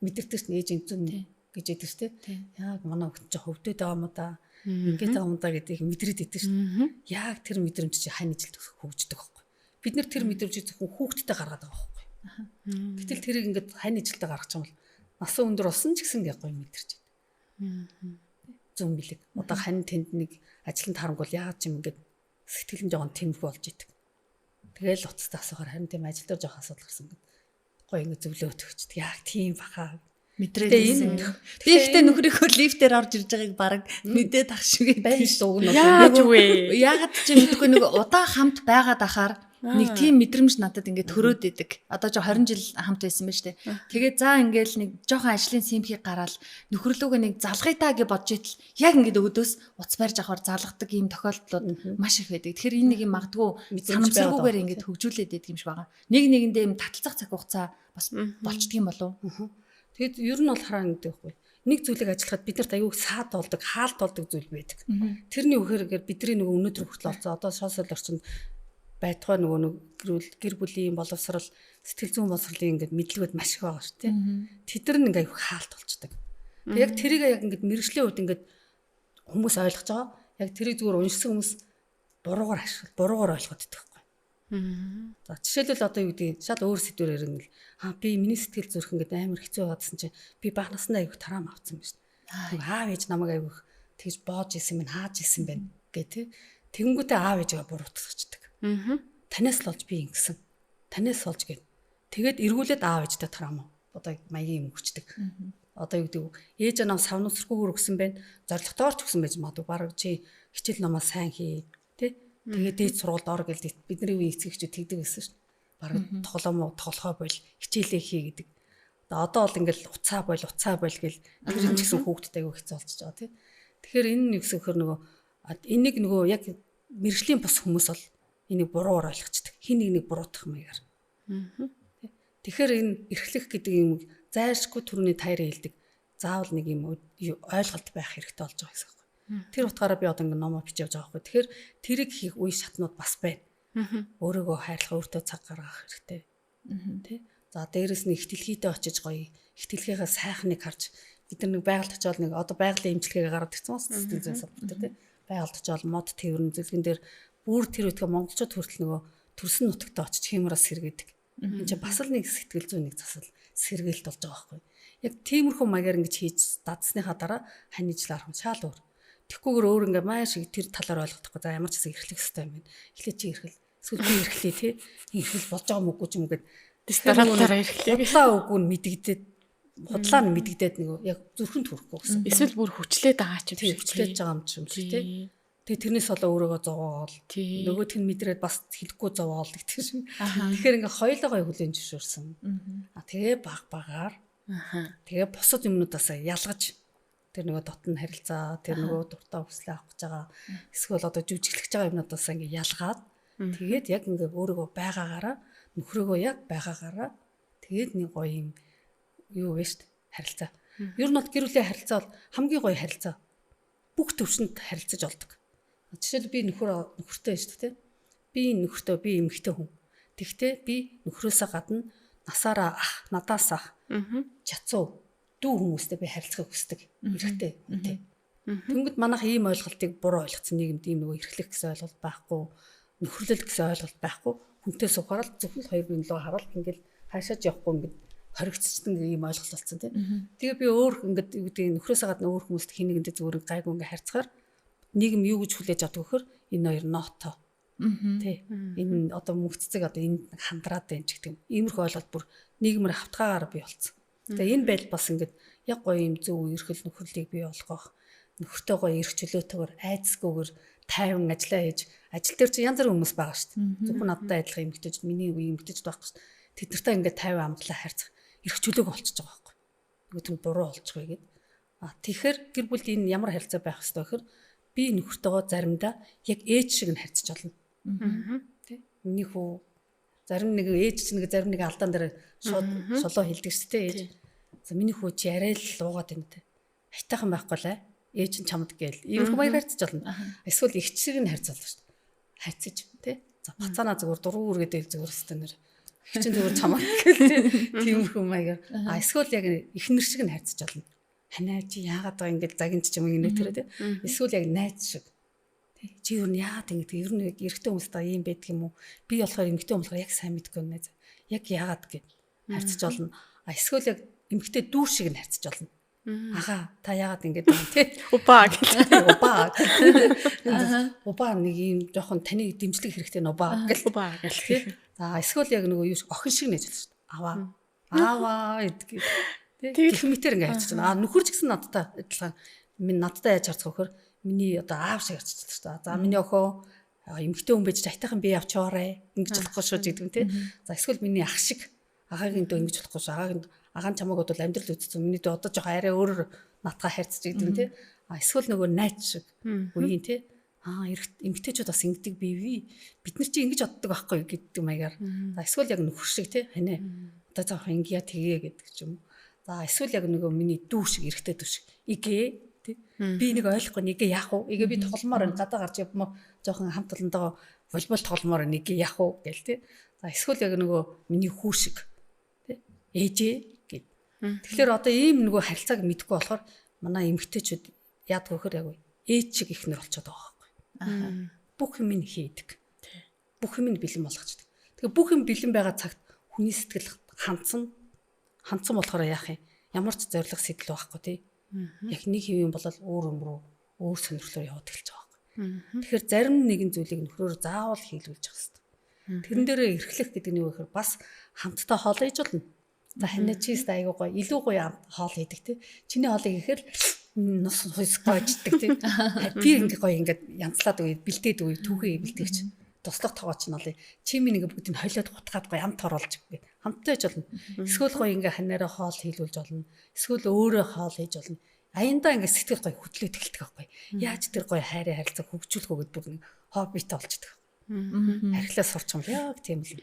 мэдэрдэг чинь ээж зүүн гэж яддаг шүү дээ. Яг манай хүүхд ч хөвдөд байгаа юм да. Ингээд байгаа юм да гэдгийг мэдрээд идэв шүү дээ. Яг тэр мэдрэмж чи хань жилд хөгждөг байхгүй. Бид нэр тэр мэдрэмжийг зөвхөн хүүхдтэй гаргаад байгаа байхгүй. Гэтэл тэрийг ингээд хань жилдээ гаргах юм бол насан өндөр болсон ч гэсэн яг гоё мэдэрч байна. Зөв билэг. Одоо хань тэнд нэг ажлын тарангуул яагаад ч юм ингээд сэтгэл нь жоохон тэмхүү болж идэг. Тэгэл уцтай асуухаар харин тийм ажил дээр жоохон асуудал гарсан гэдэг. Гоё ингээд зөвлөө өгчдөг. Яг тийм баха. Мэдрээд ирсэн. Би ихтэй нөхрийнхөө лифтээр орж ирж байгааг баг мэдээд ах шиг байж дууг нь. Яаж вэ? Яагаад ч мэдгүй нэг удаан хамт байгаад ахаар нэг тийм мэдрэмж надад ингээд төрөөд идэг. Одоо ч 20 жил хамт байсан байж тээ. Тэгээд за ингээл нэг жоохон ажлын симхийг гараад нөхрөлөөгөө нэг залгая таа гэж бодж итэл яг ингээд өгдөөс уц барьж авахар залгадаг ийм тохиолдлууд маш их байдаг. Тэгэхээр энэ нэг юм магадгүй санамсаргүйгээр ингээд хөгжүүлээд идэг юм шиг байгаа. Нэг нэгэндээ юм таталцах цаг хугацаа бас болчдөг юм болов. Тэгэд ер нь бол хараа гэдэг байхгүй. Нэг зүйлийг ажиллахад бид нарт аюу саад болдог, хаалт болдог зүйл байдаг. Тэрний үхэрээр бидний нөгөө өнөөдөр хүртэл олцоо одоо сошиал орчинд байтугай нөгөө гэр бүлийн боловсрал, сэтгэл зүйн боловсролын ингээд мэдлэгүүд маш их байгаа шүү дээ. Тэд нар нэг аюу хаалт болчдөг. Тэг яг тэрийг яг ингээд мэрэгжлийн үед ингээд хүмүүс ойлгож байгаа. Яг тэрийг зүгээр уншсан хүмүүс буруугаар ойлгоод идэх. За жишээлбэл одоо юу гэдэг шал өөр сэдвээр ирнэ. Би миний сэтгэл зүрх ингээд амар хэцүү байгаадсан чинь би баг наснаа аяг тараам авсан юм шүү дээ. Аав ээж намайг аяг тэгж боож исэн минь хааж исэн байна гэ тэ. Тэгэнгүүтээ аав ээжгээ буруутгацдаг. Танаас л олж би ингэсэн. Танаас олж гэд. Тэгээд эргүүлээд аав ээжтэй тараам. Одоо маягийн юм хүчдэг. Одоо юу гэдэг ээж анаа савнуусрахгүйгээр өгсөн байна. Зоригтойгоор ч өгсөн байж магадгүй. Бараг чи хичээл номоо сайн хий тэ. Тэгээд дээд сургуульд ор гэлд бидний үеийн эцэгчүүд тэгдэг байсан шүү дээ. Бараг тоглохоо бол хичээлээ хий гэдэг. Одоо бол ингээл уцаа бол гэл тэр нь ч гэсэн хүүхдтэй аягүй хэцүү болчихж байгаа тийм. Тэгэхээр энэ нэг зөвхөр нөгөө энийг нөгөө яг мэржлийн бус хүмүүс бол энийг буруугаар ойлгочдөг. Хин нэг буруутгах маягаар. Тэгэхээр энэ эрхлэх гэдэг юм зайлшгүй төрөний таяр хэлдэг. Заавал нэг юм ойлголт байх хэрэгтэй болж байгаа гэсэн. Тэр утгаараа би одоо ингэ номоо бичиж байгаа байхгүй. Тэгэхээр тэрийг хийх үе шатнууд бас байна. Өөрийгөө хайрлах, өөртөө цаг гаргах хэрэгтэй. Тэ. За дээрэс нь ихтэлхийдээ очиж гоё. Ихтэлхийнхаа сайхныг харж бид нар нэг байгальд очиод нэг одоо байгалийн эмчилгээгээ гараад ирсэн бас сэтгэл зүйн салбар тэ. Байгальд очиод мод тээврэн зөвлөгөн дээр бүр тэр үедээ монголчууд хүртэл нөгөө төрсөн нутагтаа очиж хэмраас сэргээдэг. Энд чинь бас л нэг сэтгэл зүйн нэг засал сэргээлт болж байгаа байхгүй. Яг тиймэрхүү маягаар ингэж хийж дадсныхаа дараа ханижлаар хам шаал өөр. Тэгхгүйгээр өөр ингээ маш их тэр талаар ойлгохгүй. За ямар ч гэсэн эрхлэх хэрэгтэй юм байна. Эхлээ чи эрхэл. Эсвэл би эрхлэе тий. Эрхэл болж байгаа мөгүй ч юм гээд дараа эрхлэе. Худлаа үгүй нь мэдэгдээд худлаа нь мэдэгдээд нэг яг зүрхэнд хүрэхгүй гэсэн. Эсвэл бүр хүчлээд байгаа ч юм шиг хүчлээд байгаа юм шиг тий. Тэгээ тэрнээс болоо өөрийгөө зовоол. Нөгөөдх нь мэдрээд бас хэлэхгүй зовоол гэдэг шиг. Тэгэхээр ингээ хоёулаа хүлээн зөвшөөрсөн. Тэгээ багаар тэгээ бусад юмнуудаас ялгаж тэр нөгөө дотн харилцаа, тэр нөгөө дуртай хүслээ авах гэж байгаа. Эсвэл одоо жүжиглэж байгаа юмнуудаас ингээ ялгаад тэгээд яг ингээ өөрийгөө байгаагаараа нөхрөөгөө яг байгаагаараа тэгээд нэг гоё юм юу вэ штт харилцаа. Ер нь бол гэр бүлийн харилцаа бол хамгийн гоё харилцаа. Бүх төвшөнд харилцаж олдог. Жишээл би нөхөртэй шүү дээ. Би нөхөртөө би эмэгтэй хүн. Тэгвэл би нөхрөөсөө гадна насаараа надаас ах чацуу дүү хүмүүстэй би харилцахыг хүсдэг. Эрэгтэй тий. Тэнгүүд манайх ийм ойлголтыг буруу ойлгоцсон нийгэмд ийм нөгөө эрхлэх гэсэн ойлголт байхгүй, нөхөрлөл гэсэн ойлголт байхгүй. Хүнтэй сухаарал зөвхөн хоёр биеийн лөө хараал ингээл хаашаач явахгүй ингээд хоригдчихсан ийм ойлголт болсон тий. Тэгээ би өөр ингээд юу гэдэг нөхрөөсөө гадна өөр хүмүүст хин нэгэндээ зүгээр гайгүй ингээд харьцахаар нийгэм юу гэж хүлээж авдаг вөхөр энэ хоёр ноото. Тий. Энэ одоо мөнгөцөг одоо энд хандраад байна ч гэдэг юм. Иймэрхүү ойлголт бүр нийгмээр хавтгаагаар бий болсон. Тэгээ энэ байдал бас ингээд яг гоё юм зөв эрхэл нөхөрлөлийг бий болгох, нөхөртэй гоё эрх чөлөөтэйгээр айцсгүйгээр тайван ажиллаа хийж, ажил дээр чи янз бүрийн хүмүүс байгаа шүү дээ. Зөвхөн надтай адилхан эмэгтэйч, миний үе эмэгтэйч байхгүй шүү дээ. Тэд нартай ингээд тайван амтлаа харьцах эрх чөлөөг олчиж байгаа байхгүй. Нөгөө тийм буруу олчих вэ гэдэг. Тэгэхээр гэр бүлд энэ ямар харилцаа байх ёстой гэхээр би нөхөртөөгөө заримдаа яг ээж шиг нь харьцаж болно. Тэ. Миний хүү зарим нэг ээж чинь зарим нэг алдаан дээр шууд шолоо хэлдэг шүү дээ ээж. За миний хүү чи арай л луугаад байна те. Хайтайхан байхгүй лээ. Ээж нь чамд гээл. Иймэрхүү маягаар харьцаж болно. Эсвэл эгч шиг нь харьцуулна шүү дээ. Харьцаж те. За бацаанаа зүгээр дургуур гэдэг зүгээр өстэй нэр. Эгч нь зүгээр чамд гээл те. Тиймэрхүү маягаар. Эсвэл яг эхнэр шиг нь харьцаж болно. Ханаа чи яагаад байгаа ингэж загинч ч юм ингэ нэтэрэ те. Эсвэл яг найз шиг. Чи юу яагаад ингэ ер нь эрэгтэй хүмүүстэй ийм байдаг юм уу? Би болохоор эмэгтэй хүмүүс болохоор яг сайн мэдгүй байна. Яг яагаад гэд харьцаж болно. Эсвэл яг эмэгтэй дүү шиг нь харьцаж болно. Ага та яагаад ингэ байна те. Упаа гэх. Упаа нэг ийм жоохон таныг дэмжлэг хэрэгтэй нупаа гэл. Упаа гэх. За эсвэл яг нөгөө юу охин шиг нэж л шүү дээ. Аваа гэдэг. Тэг мэтэр ингэ харьцаж байна. Нөхөр ч гэсэн надтай адилхан минь надтай яаж харцах вөхөр миний одоо аав шиг харьцаж байна. За миний охин эмэгтэй хүн байж хайтайхан би авчаарай. Ингэж болохгүй шүү гэдэг юм те. За эсвэл миний ах шиг агагийн дөө ингэж болохгүй шүү. Агаан чамайг бол амьдрал үзсэн. Миний дөө одоо жоох арай өөрөөр натгаа харьцаж гэдэг юм те. Эсвэл нөгөө найз шиг үеийн те. Эмэгтэйчүүд бас ингэдэг бивээ. Бид нар чи ингэж боддог байхгүй гэдэг маягаар. За эсвэл яг нөхөр шиг те. Ханаа одоо жоох ингэя тгээ гэдэг ч юм. За эсвэл яг нөгөө миний дүү шиг эрэгтэй дүү шиг игээ тий би нэг ойлгохгүй нэгэ яах вэ игээ би тогломоор гадаа гарч явмаа жоохон хамт олондоо волейбол тогломоор нэгэ яах вэ гэл тий за эсвэл яг нөгөө миний хүү шиг тий ээжээ гэд тэгэхээр одоо ийм нөгөө харилцааг мэдгүй болохоор манай эмэгтэйчүүд яадаг вөхөр яг ээж шиг ихнэр болчиход байгаа байхгүй бүх юм нь хийдэг бүх юм нь бэлэн болгочдөг тэгэхээр бүх юм бэлэн байгаа цагт хүний сэтгэл хандсан болохоор яах юм ямар ч зориг сэтэл байхгүй тий яг нэг хэвэн бол өөр юм руу өөр сонирхлоор яваад эхэлж байгаа байхгүй тэгэхээр зарим нэгэн зүйлийг нөхрөөр заавал хийлгүүлж явах хэрэгтэй тэрэн дээрээ эрхлэх гэдэг нь юу гэхээр бас хамтдаа хоол хийж болно за ханаа чист айгуу гоё илүү гоё хоол хийдэг тий чиний хоолыг ихээр нус хойсгойждаг тий би ингээ гоё ингээд янзлаад үе бэлдээд үе түүхээ бэлдээч туслах тоогооч нь олъё чи минь ингээ бүгдийг хойлоод гутгаад гоё амт оруулж гэ хамтдаа хийж болно эсвэл гоё ингээ ханаараа хоол хийлүүлж болно эсвэл өөрөө хоол хийж болно аяндаа ингээ сэтгэл гоё хөдлөөд эхэлдэг байхгүй яаж тэр гоё хайрын харилцаа хөгжүүлэх үү гэд бүр нэг хоббитой болчихдог харилцаа сурч юм яг тийм л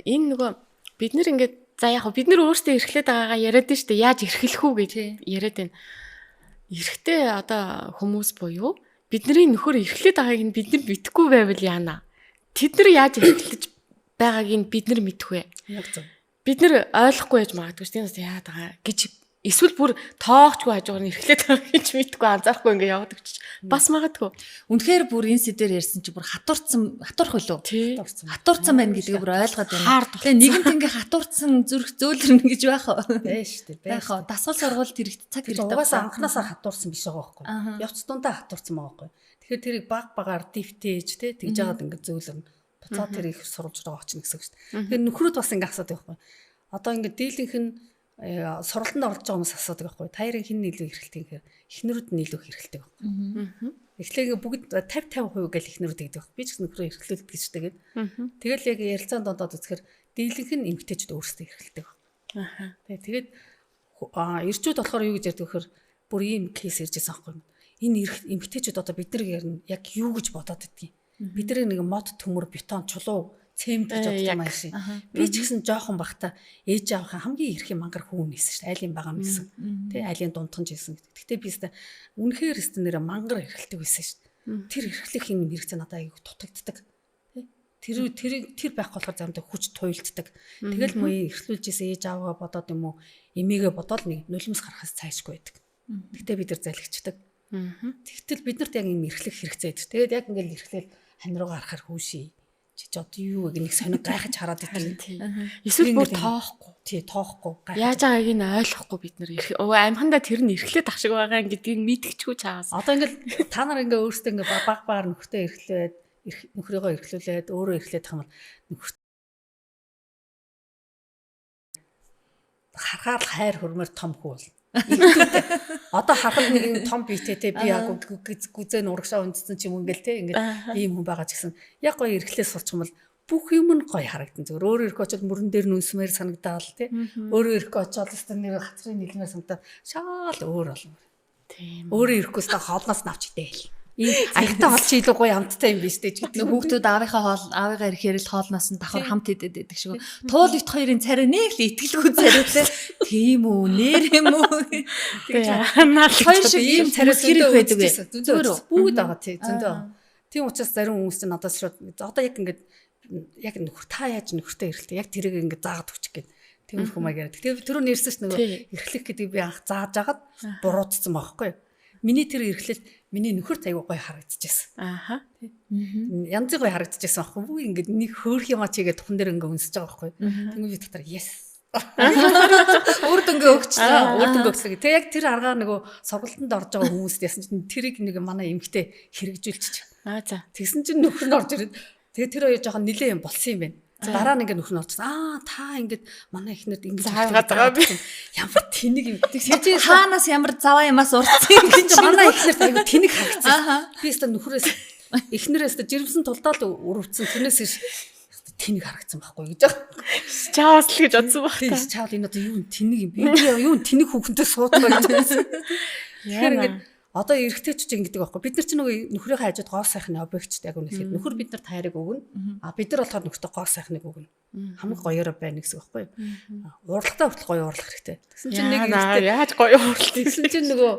энэ нөгөө бид нэр ингээд за яг бид нар өөрсдөө эрхлээд байгаагаа яриад нь штэ яаж эрхлэх үү гэж яриад байна эрхтэй одоо хүмүүс буюу бидний нөхөр эрхлээд байгааг нь бид нар мэдхгүй байвал яана тэд нар яаж эрхлэж байгааг нь бид нар мэдэх вэ яг зөв бид нар ойлгохгүй байж магадгүй тийм үү яагаад байгаа гэж эсвэл бүр тоогчгүй хажуугаар нь эрхлээд байгаа гэж мэдгүй анзаарахгүй ингээ яваад өгч бас магадгүй үнэхээр бүр энэ сэдвэр ярьсан чи бүр хатуурах үлээ хатуурсан байна гэдгийг бүр ойлгоод байна тэгээ нэгэнт ингээ хатуурсан зүрх зөөлрнө гэж байх байж штэ байх дасгал сургуульд хэрэгтэй цаг хэрэгтэй угаасаа анханасаа хатуурсан биш байгаа байхгүй явц дундаа хатуурсан байгаа байхгүй тэгэхээр тэрийг баг багаар дифтэж те тэгж жагаад ингээ зөөлрнө буцаад тэр их сурвалж руу очно гэсэн үг шүү дээ тэгэхээр нөхрүүд бас ингээ асуудаг байхгүй одоо ингээ дийлэнх нь сургалтанд орж байгаа хүмүүс асуудаг байхгүй таарын хин илүү эрхэлдэг гэхээр эхнэрүүд нь илүү эрхэлдэг байхгүй эхлээгээ бүгд 50-50% гэж эхнэрүүд гэдэг байхгүй би ч гэсэн нөхрөө эрхлүүлдэг гэж тэгээд тэгэл яг ярилцаанд дондоод үзэхээр дийлэнх нь эмгтээчд өөрсдөө эрхэлдэг байхгүй тэгээд эрчүүд болохоор юу гэж ярьдаг гэхээр бүр ийм кейс ирж байсан байхгүй энэ эмгтээчд одоо бид нар ярина яг юу гэж бодоод байдгийг бид нар нэг мод төмөр бетон чулуу цемент гэж бодож байгаа юм шиг. Би ч гэсэн жоохон бахта ээж аавынхаа хамгийн эрх мангар хүүн нэсэн шүү дээ. Айлын байгаа юм гэсэн. Тэ айлын дундхан жисэн. Гэхдээ би өстө үнэхээр өстө нэр мангар эрхэлдэг байсан шүү дээ. Тэр эрхлэх юм хэрэгцээ надад аяг дутагддаг. Тэр байх болохоор заримдаа хүч туйлддаг. Тэгэл муу эрхлүүлж исэн ээж аавгаа бодоод юм уу эмээгээ бодоод нэг нулимс гарахаас цаашгүй байдаг. Гэхдээ бид нар залхичдаг. Тэгтэл биднэрт яг юм эрхлэх хэрэгцээ байдаг. Тэгээд яг ингээл эрхлээл хань руу гарахаар хүүший. Чи ч одоо юу вэ нэг сонир гайхаж хараад идэв. Эсвэл бүр тоохгүй. Тий, тоохгүй. Яаж байгааг нь ойлгохгүй бид нар амхандаа тэр нь эрхлээд ах шиг байгаа гэдгийг мэдчихгүй чаас. Одоо ингээл та нар ингээ өөрсдөө ингээ баг багаар нөхөртөө эрхлээд нөхрийгөө эрхлүүлээд өөрөө эрхлээд хамаар нөхөр харахаар хайр хөрмөр том хүү бол. Одоо харахад нэг том биетэй би яг гүзэн урагшаа унцсан ч юм ингээл те ингээд ийм хүн байгаа ч гэсэн яг гоё эрхлээ сурч юм бол бүх юм нь гоё харагдан зүгээр өөрөө ирэх очоод мөрөн дээр нүнсмээр санагдаал те өөрөө ирэх очоод өстө нэр хацрын нийлмээр санагдаад шаал өөр болно. Тийм. Өөрөө ирэхгүйс та хоолноос навч идээл. Аягтай хоол чи илүү гоё амттай юм биш үү гэж. Хүүхдүүд аавынхаа ирэхээр л хоолноос нь давхар хамт идэд байдаг шиг. Туул ит хоёрын царай нэг л итгэлгүй царайтай. Тийм үү, нэр юм уу? Хоёр шиг ийм царай хэрэг байдаг вэ? Зөндөө бүгд байгаа тий зөндөө. Тийм учраас зарим хүмүүс чинь надаас шууд одоо яг ингээд яг нөхөр та яаж нөхөртэй эрэлтэй яг тэрийг ингээд заагаад өгчих гээд тиймэрхүү маягаар. Тэгэхээр түрүү нэрсэн ш нөгөө эрхлэх гэдэг би анх зааж агаад буруудсан байхгүй. Миний тэр эрхлэлт миний нөхөрт аягүй гоё харагдчихсэн. Ааха. Янзын гоё харагдчихсан байхгүй. Бүгд ингээд нэг хөөх юм ачигээ тухан дээр ингээд үнсэж байгаа байхгүй. Тэнгүү дотор yes. Өөр дөнгө өгчлээ. Өөр дөнгө өгчлээ. Тэгээ яг тэр аргаар нөгөө сургалтанд орж байгаа хүмүүст ясан чинь тэрийг нэг манай эмгтээ хэрэгжүүлчих. За. Тэгсэн чинь нөхөр нь орж ирээд тэгээ тэр хоёр жоохон нилээ юм болсон юм байна. Дараа нь ингээд нөхөр нь орчихсон. Та ингээд манай эхнэрд ингэж заагаад байгаа би. Ямар тэнэг юм. Тэгсэн хаанаас ямар заваа ямаас урдсан юм гэж манай эхнэрт аягүй тэнэг харагдсан. Би өстө нөхрөөс эхнэрээс жирэмсэн тулдаал өрөвцсөн. Тэрнээс тэнэг харагдсан байхгүй гэж байгаа. Чаавс л гэж бодсон баг. Тийм чаавал энэ одоо юу тэнэг юм. Би юу тэнэг хүүхэнтэй суудгаа гэж бодсон. Тэгэхээр ингээд одоо эрэгтэйчүүд ингэдэг байхгүй. Бид нар ч нөгөө нөхрийнхөө хажууд гоо сайхны объектчтэй яг үнэхээр нөхөр бид нарт хайрыг өгнө. Бид нар болохоор нөхөртөө гоо сайхныг өгнө. Хамаг гоёороо байна гэсэн үг байхгүй. Уурлагтаа хүртэл гоё уурлах хэрэгтэй. Тэгсэн чинь нэг эрэгтэй яаж гоё уурлах. Тэгсэн чинь нөгөө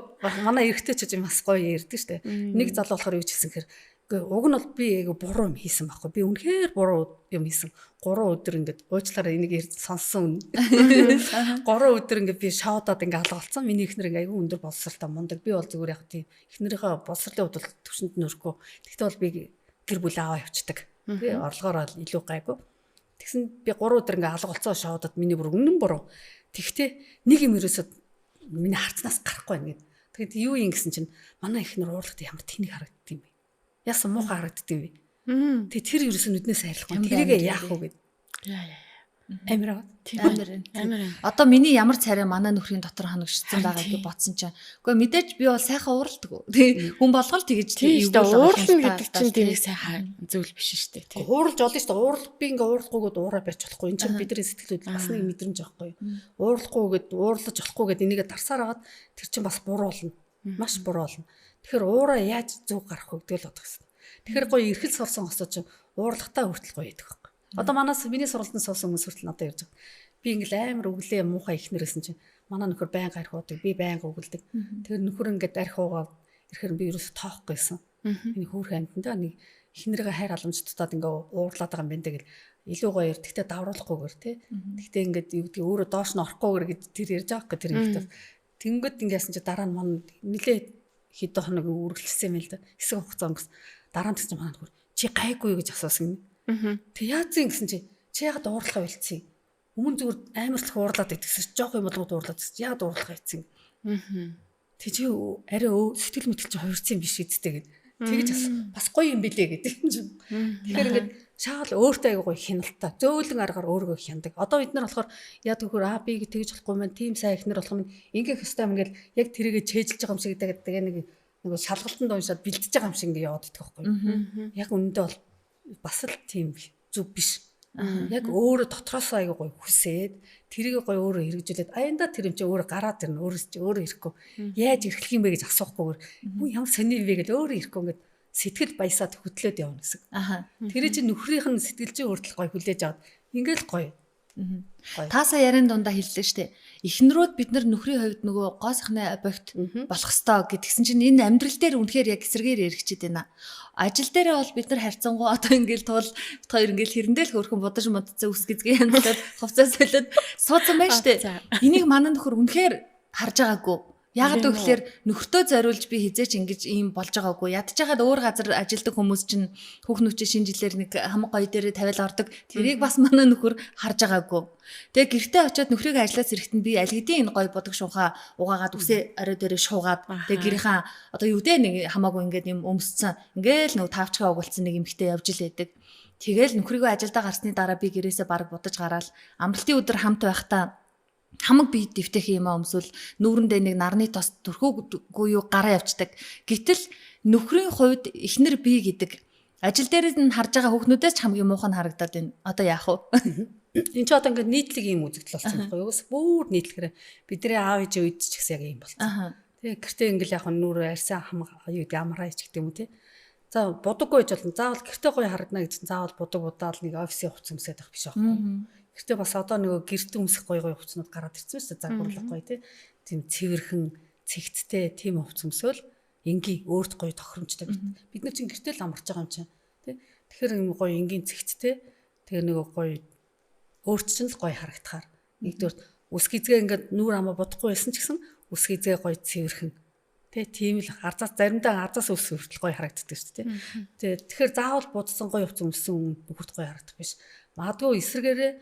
манай эрэгтэйчүүд юм бас гоё ярьдаг штэ. Нэг залуу болохоор юу ч гэсэн хэрэг уг нь бол би яг буруу юм хийсэн байхгүй. Би үнэхээр буруу юм хийсэн. 3 өдөр ингээд уучлаараа энийг сонссон. 3 өдөр ингээд би шоудаад ингээд алгалцсан. Миний эхнэр ингээд аягүй өндөр боловсралтай мундаг. Би бол зүгээр яг тийм эхнэрийнхээ боловсролын хувьд төвшөнд нь өрөхгүй. Тэгтээ бол би гэр бүл аваа явчихдаг. Би орлогоор илүү гайгүй. Тэгсэн би 3 өдөр ингээд алгалцсан шоудаад миний бүр үнэн буруу. Тэгтээ нэг юм ерөөсөд миний харцнаас гарахгүй байна гэд. Тэгэд юу юм гэсэн чинь манай эхнэр уурлагт ямар тэнэг харагддаг юм бэ? Яасан муухай харагддаг юм бэ? Тэгээ тэр ерөөсөө нүднээс хайрлахгүй. Тэрийгээ яах вэ гэд. Яа. Амир. Амир. Одоо миний ямар царай манай нөхрийн дотор ханагшсан байгаа гэж бодсон чинь. Гэхдээ мэдээж би бол сайхан уурладаг. Тэгээ хүн болгол тэгэж уурлна гэдэг чинь тийм сайхан зүйл биш шүү дээ. Ууралж олно шүү дээ. Уурал би ингээ ууралгүйгээд уураа барьж болохгүй. Энд чинь бидний сэтгэлүүд бас нэг мэдрэмж байхгүй юу. Ууралгүйгээд уурлаж болохгүйгээд энийгээ дарсаар агаад тэр чинь бас буруу болно. Маш буруу болно. Тэгэхээр уураа яаж зүг гарах вэ гэдэг л бодох гэсэн. Тэгэхээр гоё эрхэл сурсан хосоо чинь уурлагтаа хүртэл гоё байдаг байхгүй. Одоо манаас миний сургалтанд суусан хүмүүс хүртэл надад ярьж байгаа. Би ингээл амар өглөө муухай ихнэрсэн чинь манай нөхөр байнга арх уудаг, би байнга өгөлдөг. Тэгэхээр нөхөр ингээд арх уугаад ирэхээр би ерөөс тоохгүй байсан. Миний хөөрхөн амьтандаа нэг ихнэрээ хайр халамж дутаад ингээ уурлаад байгаа юм байна тэгэл илүү гоё яар. Тэгтээ давруулахгүйгээр тий. Тэгтээ ингээд юу гэдэг өөрөө доош нь орохгүйгээр гэж тэр ярьж байгаа хэрэг тэр ихтэй. Тэнгөт ингэсэн чи дараа нь мань нилээ хэдэн хоног үргэлжилсэн юм л да. Хэсэг хугацаа өнгөрсөн. Дараа нь тэгсэн манай нөхөр чи гайгүй гэж асуусан юм. Тэг яаtzen гэсэн чи яагаад уурлахаа үлдсэн. Өмнө зүгээр амарлах уурлаад идэгсэн. Жоох юм болгоод уурлаад идсэн. Яагаад уурлахаа ийцэн. Тэг чи арай сэтгэл мэтгэл чи хувирсан биш үсттэй гэд. Тэгэж бас гоё юм бэлээ гэдэг юм чинь. Тэгэхээр ингээд шаал өөртөө аягүй гоё хяналтаа. Зөөлөн аргаар өөрийгөө хяндаг. Одоо бид нар болохоор яа төгөр би тэгэж болохгүй маань тийм сайн ихнэр болох юм. Ингээд хэвээр ингээл яг тэрийгэ чэйжилж байгаа юм шиг гэдэг нэг шалгалтанд уншаад бэлдэж байгаа юм шиг ингээд яваад идэх байхгүй. Яг үнэндээ бол бас л тийм зүг биш. Яг өөрөө дотроос аягүй гоё хүсээд тэрийг гоё өөрөө хэрэгжүүлээд аяндаа тэр юм чи өөрөө гараад ирнэ өөрөө чи өөрөө ирэхгүй яаж ирэх юм бэ гэж асуухгүйгээр юу ямар сони юм бэ гэж өөрөө ирэхгүй ингээд сэтгэл баясаад хөтлөөд явна гэсэн. Тэр чинь нөхрийнх нь сэтгэл чинь өөртөл гоё хүлээж аваад ингээл гоё. Таасаа ярен дундаа хэллээ штэ. Эхнэрүүд бид нар нөхрийн хувьд нөгөө гоо сайхны объект болох ёстой гэдгсэн чинь энэ амьдрал дээр үнэхээр яг эсрэгээр яригчихэд байна. Ажил дээрээ бол бид нар харьцангуй одоо ингээл туул хоёр ингээл хэрэндээ л хөрхөн бодож модцоо үс гизгээ хандаад хувцас солиод суудсан байна штэ. Энийг манай нөхөр үнэхээр харж байгаагүй. Яг гэвэл нөхртөө зориулж би хизээч ингэж ийм болж байгаагүй. Ядж байгаад өөр газар ажилдаг хүмүүс чинь хүүхнүүчээ шинэ жилээр нэг хамаг гоё дээрээ тавиал ордог. Тэрийг бас манай нөхөр харж байгаагүй. Тэгээ гэртээ очиод нөхрийг ажиллаас ирэхэд би аль хэдийн энэ гоё бодог шуухаа угаагаад үсээ орой дээрээ шуугаад тэгээ гэрийнхаа одоо юу дээ нэг хамаагүй ингээд юм өмсцэн ингээл нэг тавчгаа угалцсан нэг эмхтэй явж л байдаг. Тэгээл нөхрийгөө ажилдаа гарсны дараа би гэрээсээ баг будаж гараад амралтын өдөр хамт байхдаа хамаг бие дэвтээх юм өмсвөл нүүрэндээ нэг нарны тос төрхөөгүй юу гараа явцдаг. Гэтэл нөхрийн хувьд эхнэр бие гэдэг ажил дээр нь харж байгаа хүүхнүүдээс ч хамгийн муухан харагдаад байна. Одоо яах вэ? Энд ч одоо ингээд нийтлэг юм үзэгдэл болсон байхгүй юу? Бүр нийтлэхээр бидний аав ээж үед ч гэсэн яг юм болсон. Тэгээ гэртээ ингээл яг нүрээ арьсан юу гэдэг амраа ич гэдэг юм уу тий. За будаггүй гэж болно. Заавал гэртээ гоё харагдана гэж заавал будаг удаал нэг офисын хувцас өмсөд байх биш аахгүй. Гэртээ бас одоо нөгөө гэрт өмсөх гоё хувцснууд гараад ирсэн шүү дээ. Загварлах гоё тий. Тийм цэвэрхэн цэгцтэй тийм хувцас өмсөөл энгийн өөрт гоё тохиромжтой бид нар чинь гэртээ л амарч байгаа юм чинь тий. Тэгэхээр юм гоё энгийн цэгцтэй тэгээ нөгөө гоё өөрт чинь л гоё харагдахаар нэгдүгээр үс гизгээ ингээд нүур амаа бодохгүй байсан ч гэсэн үс гизгээ гоё цэвэрхэн тий. Тийм л заримдаа арзаас үс хүртэл гоё харагддаг шүү дээ тий. Тэгэхээр заавал будсан гоё хувцас өмссөн нөхөрт гоё харагдах биш. Магадгүй эсрэгээрээ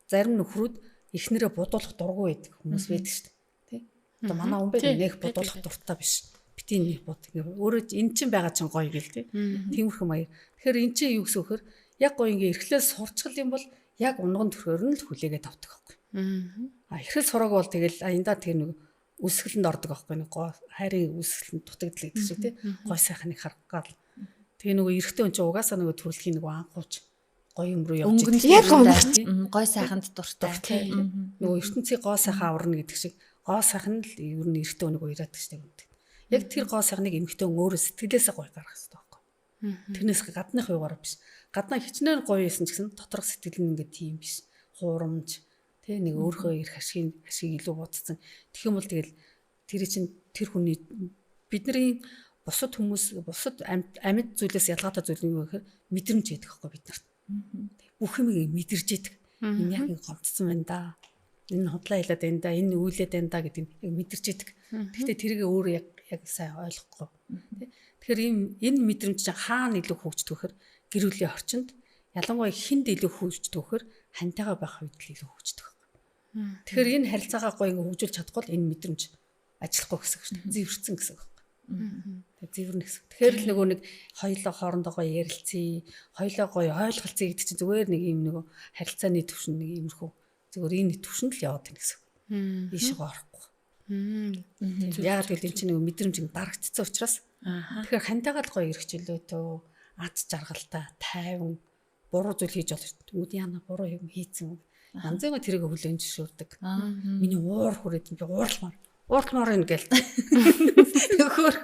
зарим нөхрүүд эхнэрээ будуулах дургүй байдаг хүмүүс байдаг шүү дээ тий. Одоо манай хүн бэ нэг будуулах дуртай биш. Бити нэг бод өөрөө эн чинь байгаа чинь гоё гэл тий. Тиймэрхүү маяг. Тэгэхээр эн чинь юу гэсэн хөр яг гоё ингээ эрхлээ сурчгал юм бол яг унган төрхөөр нь л хүлээгээд авдаг байхгүй. Эрхэл сураг бол тэгэл аяндаа тэр нэг үсгэлэнд ордог байхгүй нэг гоо хайрын үсгэлэнд дутагдал гэдэг шиг тий. Гой сайхныг харах гал. Тэгээ нөгөө эрэгтэй хүн чинь угаасаа нөгөө төрөлхийн нөгөө анхууч гоё юм руу явж идэг. Гой сайханд дуртай. Нөгөө ертөнцийн гоо сайхан аварна гэдэг шиг гоо сайхан л ер нь эрэгтэй хүн нөгөө ирээд штеп юм. Яг тэр гоо сайхныг эмэгтэй хүн өөрөө сэтгэлээсээ гоё гаргах хэрэгтэй байхгүй. Тэрнээс гадных юугаар биш. Гаднаа хичнээн гоё байсан ч гэсэн доторх сэтгэл нь ингээд тийм биш. Хуурамж тий нэг өөрөө ирэх ашиг илүү бодцсон. Тэгэх юм бол тэгэл тэр чинь тэр хүний бидний бусад хүмүүс бусад амьд зүйлээс ялгаатай зүйл нь юу гэхээр мэдрэмж яддаг байхгүй бид нарт. Бүх юм мэдэрж яддаг. Энэ яг гомдсон байна да. Энэ хотлоо хэлээд байна да. Энэ үйлээд байна да гэдэг нь мэдэрж яддаг. Гэхдээ тэрийг өөрөө яг сайн ойлгохгүй. Тэгэхээр энэ мэдрэмж чинь хаана илүү хөгждөг вэхээр гэр бүлийн орчинд ялангуяа хүнд илүү хөгждөг вэхээр хантайгаа байх үед л илүү хөгждөг. Тэгэхээр энэ харилцаагаа гоё ингээ хөгжүүлж чадахгүй л энэ мэдрэмж ажиллахгүй гэсэн үг шүү дээ. Зэвэрцэн гэсэн үг. Тэгээ зэвэрнэ гэсэн. Тэгэхээр л нөгөө нэг хоёулаа хоорондоо гоё ярилцъя, хоёулаа гоё ойлголцъя гэдэг чинь зүгээр нэг юм нөгөө харилцааны төвшин нэг иймэрхүү зүгээр энэ төвшөнд л яваад байна гэсэн үг. Ийшээ орохгүй. Яг л энэ чинь нөгөө мэдрэмж дарагдцсан учраас тэгэхээр хантайгаа л гоё эрхчлөөтөө ад жаргалтай, тайван, буруу зүйл хийж болох шүү дээ. Үгүй яана буруу юм хийцэн. Янзын тэрийг хүлээн зөвшөөрдөг. Миний уур хүрээд би уурлмаар юм гээл. Нөхөр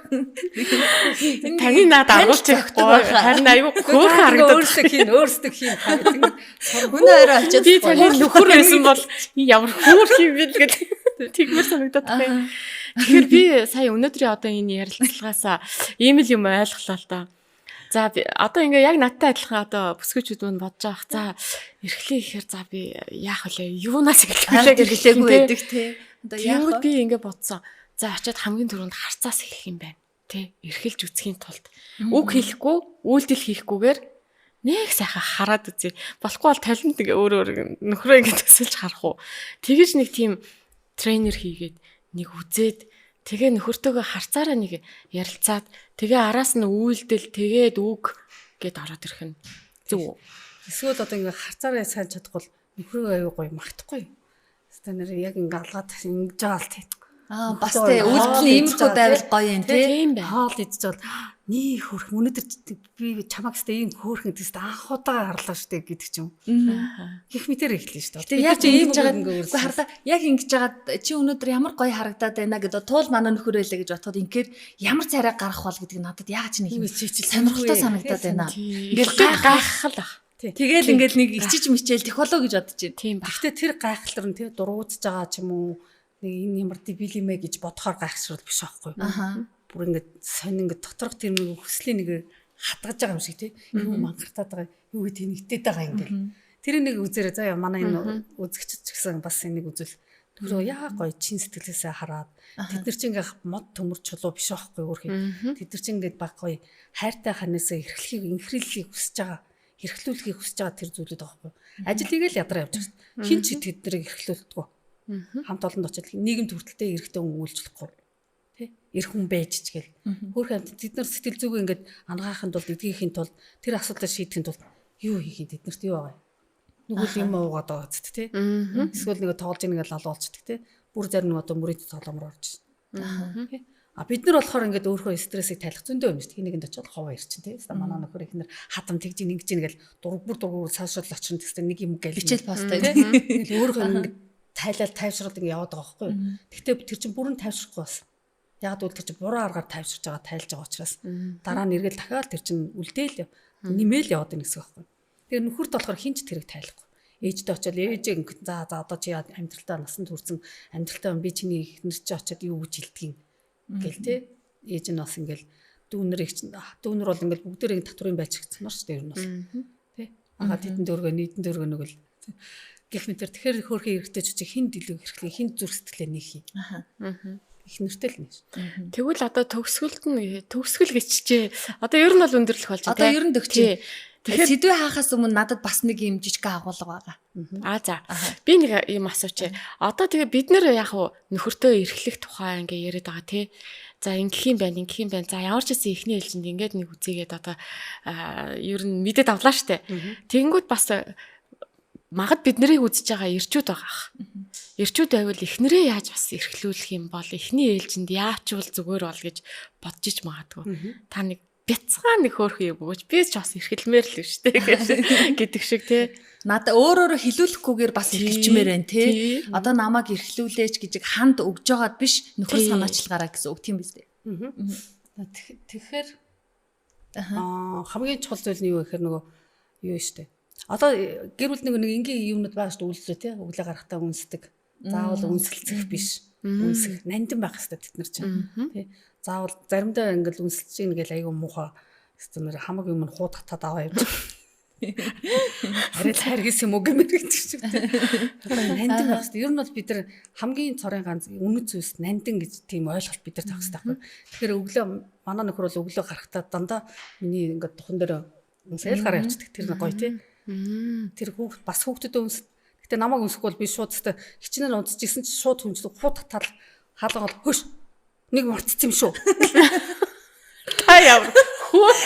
таны наад агуулж байхгүй. Харин аюу хөөх харагдаад өөрсдөө хийн. Хүн өөрөө очиж би таны нөхөр байсан бол ямар хөөх юм бэ гэдэг тэгмэр санагдаад байна. Тэгэхээр би сая өнөөдрийн одоо энэ ярилцлагаасаа ийм л юм ойлголоо л доо. За би одоо ингээ яг надтай адилхан одоо бүсгүйчүүд нь бодож байгаа. За эрхлээ ихээр за би яах вэ? Юунаас эхлэхээ гэлээгүй байдаг тий. Одоо яах вэ? Би ингээ бодсон. За очиад хамгийн түрүүнд харцаас эхлэх юм байна. Тэ эрхэлж үсгийн тулд үг хэлэхгүй, үйлдэл хийхгүйгээр нэг сайхан хараад үзье. Болохгүй бол талент ингээ өөр нөхрөө ингээ төсөлж харах уу. Тэгэж нэг тийм тренер хийгээд нэг үзээд тэгээ нөхөртөөгөө харцаараа нэг ярилцаад тэгээ араас нь үйлдэл тэгээд үг гэд ороод ирэх нь зөв. Эсвэл одоо ингээ харцаараа сайн чадахгүй нөхрөө аюу гоё магтахгүй. Станаар яг ингээ алгаад ингэж байгаа л тийм. Бас тэ үйлдэл иймэрхүү байвал гоё юм тийм бай. Хоол идэж бол нэг хөрх өнөдөр би чамаг сте ийм хөөрхөн тест анхудаа харлаа штэ гэдэг ч юм. Гэх мэтэр эхлэн штэ. Тэгээ яг ингэж байгаа үгүй харлаа. Яг ингэж байгаа чи өнөдөр ямар гоё харагдаад байна гэдэг туул манай нөхөр байлаа гэж бодоход ингээр ямар царай гарах бол гэдэг надад яаж нэг юм сонирхолтой санагдаад байна. Ингээл гайхал ах. Тэгэл ингээл нэг ичиж мичээл тех болоо гэж бодож байна. Тийм ба. Гэхдээ тэр гайхалтар нь дургуутж байгаа ч юм уу нэг энэ ямар дебил юм ээ гэж бодохоор гайхшрал биш байхгүй. Бүр ингээд сонь ингээд доторх тэр нэг хүслийн нэг хатгаж байгаа юм шиг тий. Юу мангартаад байгаа юу гэдэг нэгтээд байгаа ингээл. Тэр нэг үзээрэй заяа манай энэ үзэгчд ч гэсэн бас энийг үзвэл өөрөө яа гоё чин сэтгэлээсээ хараад тэд нар чинь ингээд мод төмөр чулуу биш байхгүй өөрхий. Тэд нар чинь ингээд баг гоё хайртай ханаасаа инхрийллийг хүсэж байгаа эрхлүүлэхийг хүсэж байгаа тэр зүйлүүд байгаа байхгүй. Ажил хийгээл ядраа явж байгаа. Хин ч тэднийг эрхлүүлдэггүй. Хамт олонд очиж нийгэм төрөлтэй эрэгтэй хүн үйлчлэхгүй. Тэ? Эрх хүн байж ч гэл. Хөөх хамт тэд нар сэтгэл зүгөө ингээд ангаахын тулд эдгийхийн тулд тэр асуудлыг шийдэхин тулд юу хийх тэд нарт юу байгаа. Нүгэл юм уугаад байгаа зү тэ. Эсвэл нэг тоолж ингээд лалуулцдаг тэ. Бүр зарим нэг одоо мөрөд толомор орж байна. Бид нар болохоор ингээд өөрийнхөө стрессийг тайлах зөндөө юм шүү дээ. Нэгэнд очиод ховоо ирчин тий. Манай нөхөр ихнэр хатам тэгж ингэж ингээл дургуур цаашаа л очин тэгсэн нэг юм гээл. Бичээл постой тий. Ингээл өөрийнхөө ингээд тайлал тайвшруулдаг яваад байгаа байхгүй юу. Гэхдээ тэр чинь бүрэн тайвшрахгүй бас. Яг үл тэр чинь буруу аргаар тайлж байгаа учраас дараа нь эргэл дахиад тэр чинь үлдээл нэмэл яваад байгаа гэсэн үг байхгүй. Тэгээ нөхөрт болохоор хинч тэрэг тайлахгүй. Ээжтэй очиод ээжээ ингээд за одоо чи амьдралтаа насанд хүрсэн амьдралтаа би чиний ихнэр чи очиод юу гэж хэлдэг юм гэл те. Ээж нь бас ингээд дүүнэр бол ингээд бүгдээрээ татврын байж гцмар шүү дээ ер нь бас. Тэ. Агаад хэдэн дөргөө нийтэн дөргөө нэг л гэх мэтэр тэгэхээр хөөрхөн эрэгтэй ч хин дэлгэх хэрэглээ хин зүрх сэтгэлээ нэг хий. Их нэртэй л нэ. Тэгвэл одоо төгсгөл гिचжээ. Одоо ер нь бол өндөрлөх болж байна. Одоо ер нь төгчээ. Тэгэхээр сэдвээ хаахаас өмнө надад бас нэг юм жижиг агуулга байгаа. За. Би нэг юм асууч. Одоо тэгээ бид нэр яг нөхөртөө эрхлэх тухай ингээ яриад байгаа тий. За ингэх юм байна. За ямар ч гэсэн ихний ээлжинд ингээд нэг үзээгээд одоо ер нь мэдээд авлаа штэ. Тэгэнгүүт бас магад бид нарыг үзэж байгаа ирчүүд байгаа ах. Ирчүүд байвал эхнэрээ яаж бас эрхлүүлэх юм бол эхний ээлжинд яачвал зүгээр бол гэж бодож иж магадгүй. Та нэг бяцхан нэг хөөрхөн юм өгөөч. Би ч бас эрхэлмээр л шүү дээ гэдэг шиг тий. Надад өөрөөрөө хэлүүлэхгүйгээр бас эрхэлчмээр байна тий. Одоо намайг эрхлүүлээч гэж ханд өгж байгаад биш нөхөр санаачлагаараа гэсэн үг тийм биз дээ. Тэгэхээр хамгийн чухал зүйл нь юу гэхээр нөгөө юу штэ. Одоо гэр бүл нэг энгийн юмнууд байгаа шүү дээ үйлдэл тий. Өглөө гарахтаа үнсдэг. Заавал үнсэлцэх биш. Үнсэх нандин байх хэрэгтэй тэд нар чинь тий. Заавал заримдаа ингээл үнсэлж ийн гэл айгүй муухай системээр хамаг юм хуу татаад аваа явж. Арай хайргис юм уу гэмээр гэдэг шиг тий. Нандин байх хэрэгтэй. Ер нь бол бид нар хамгийн цорын ганц үнэт зүйлс нандин гэж тийм ойлголт бид нар тавьсан таахгүй. Тэгэхээр өглөө манай нөхөр бол өглөө гарахтаа дандаа миний ингээд духан дээр үнсэл гараа явчихдаг. Тэр нэг гоё тий. Тэр хүүхд бас хүүхдэд үнс. Гэтэ намайг үнсэхгүй бол би шууд тест хичнээн унтчихсэн чи шууд хүнчлэг хуу татаад хаалгаа хөш нэг мартцсан юм шүү. Та яв.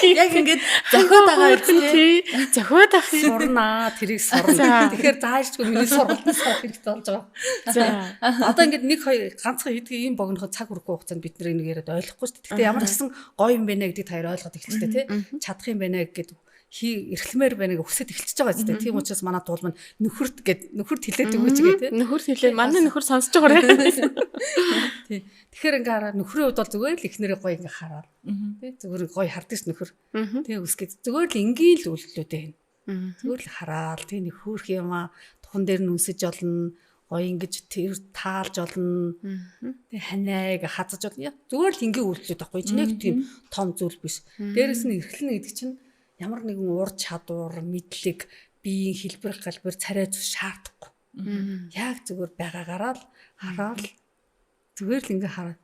Яг ингээд зохиод байгаа тий. Зохиод ах юм. Сурнаа, тэрийг сурна. Тэгэхээр заашгүй миний сургалтын сар хэрэгтэй болж байгаа. За. Одоо ингээд нэг хоёр ганцхан хэдгийн ийм богинохоо цаг хүрэхгүй хугацаанд бид нэг яриад ойлгохгүй шүү дээ. Гэтэ ямар ч гэсэн гоё юм байна гэдгийг та хоёр ойлгоод эхэлчихлээ тий. Чадах юм байна гэдэг эрхлэмээр байна гэж өсөд эхэлчихэж байгаа зү. Тийм учраас манай дуул маань нөхөрт хэлээд өгөөч гэдэг. Нөхөрт хэлээ. Манай нөхөр сонсож байгаа юм. Тий. Тэгэхээр ингээ хараа нөхрийн хувьд бол зүгээр л ихнэрээ гоё ингээ хараад. Тий. Зүгээр гоё хардаж нөхөр. Тэгээ үсгээд зүгээр л энгийн л үйлдэлүүдээ. Зүгээр л хараад тий нэг хөөх юм аа тухан дээр нь үнсэж олно. Гоё ингэж тэр таалж олно. Тий ханайг хазаж олно. Зүгээр л энгийн үйлдэлүүд байхгүй. Нэг тийм том зүйл биш. Дээрэс нь эрхлэнэ гэдэг чинь ямар нэгэн ур чадвар, мэдлэг, биеийн хэлбэр галбар царай зүс шаардахгүй. Яг зүгээр байгаагаараа л хараад зүгээр л ингээ хараад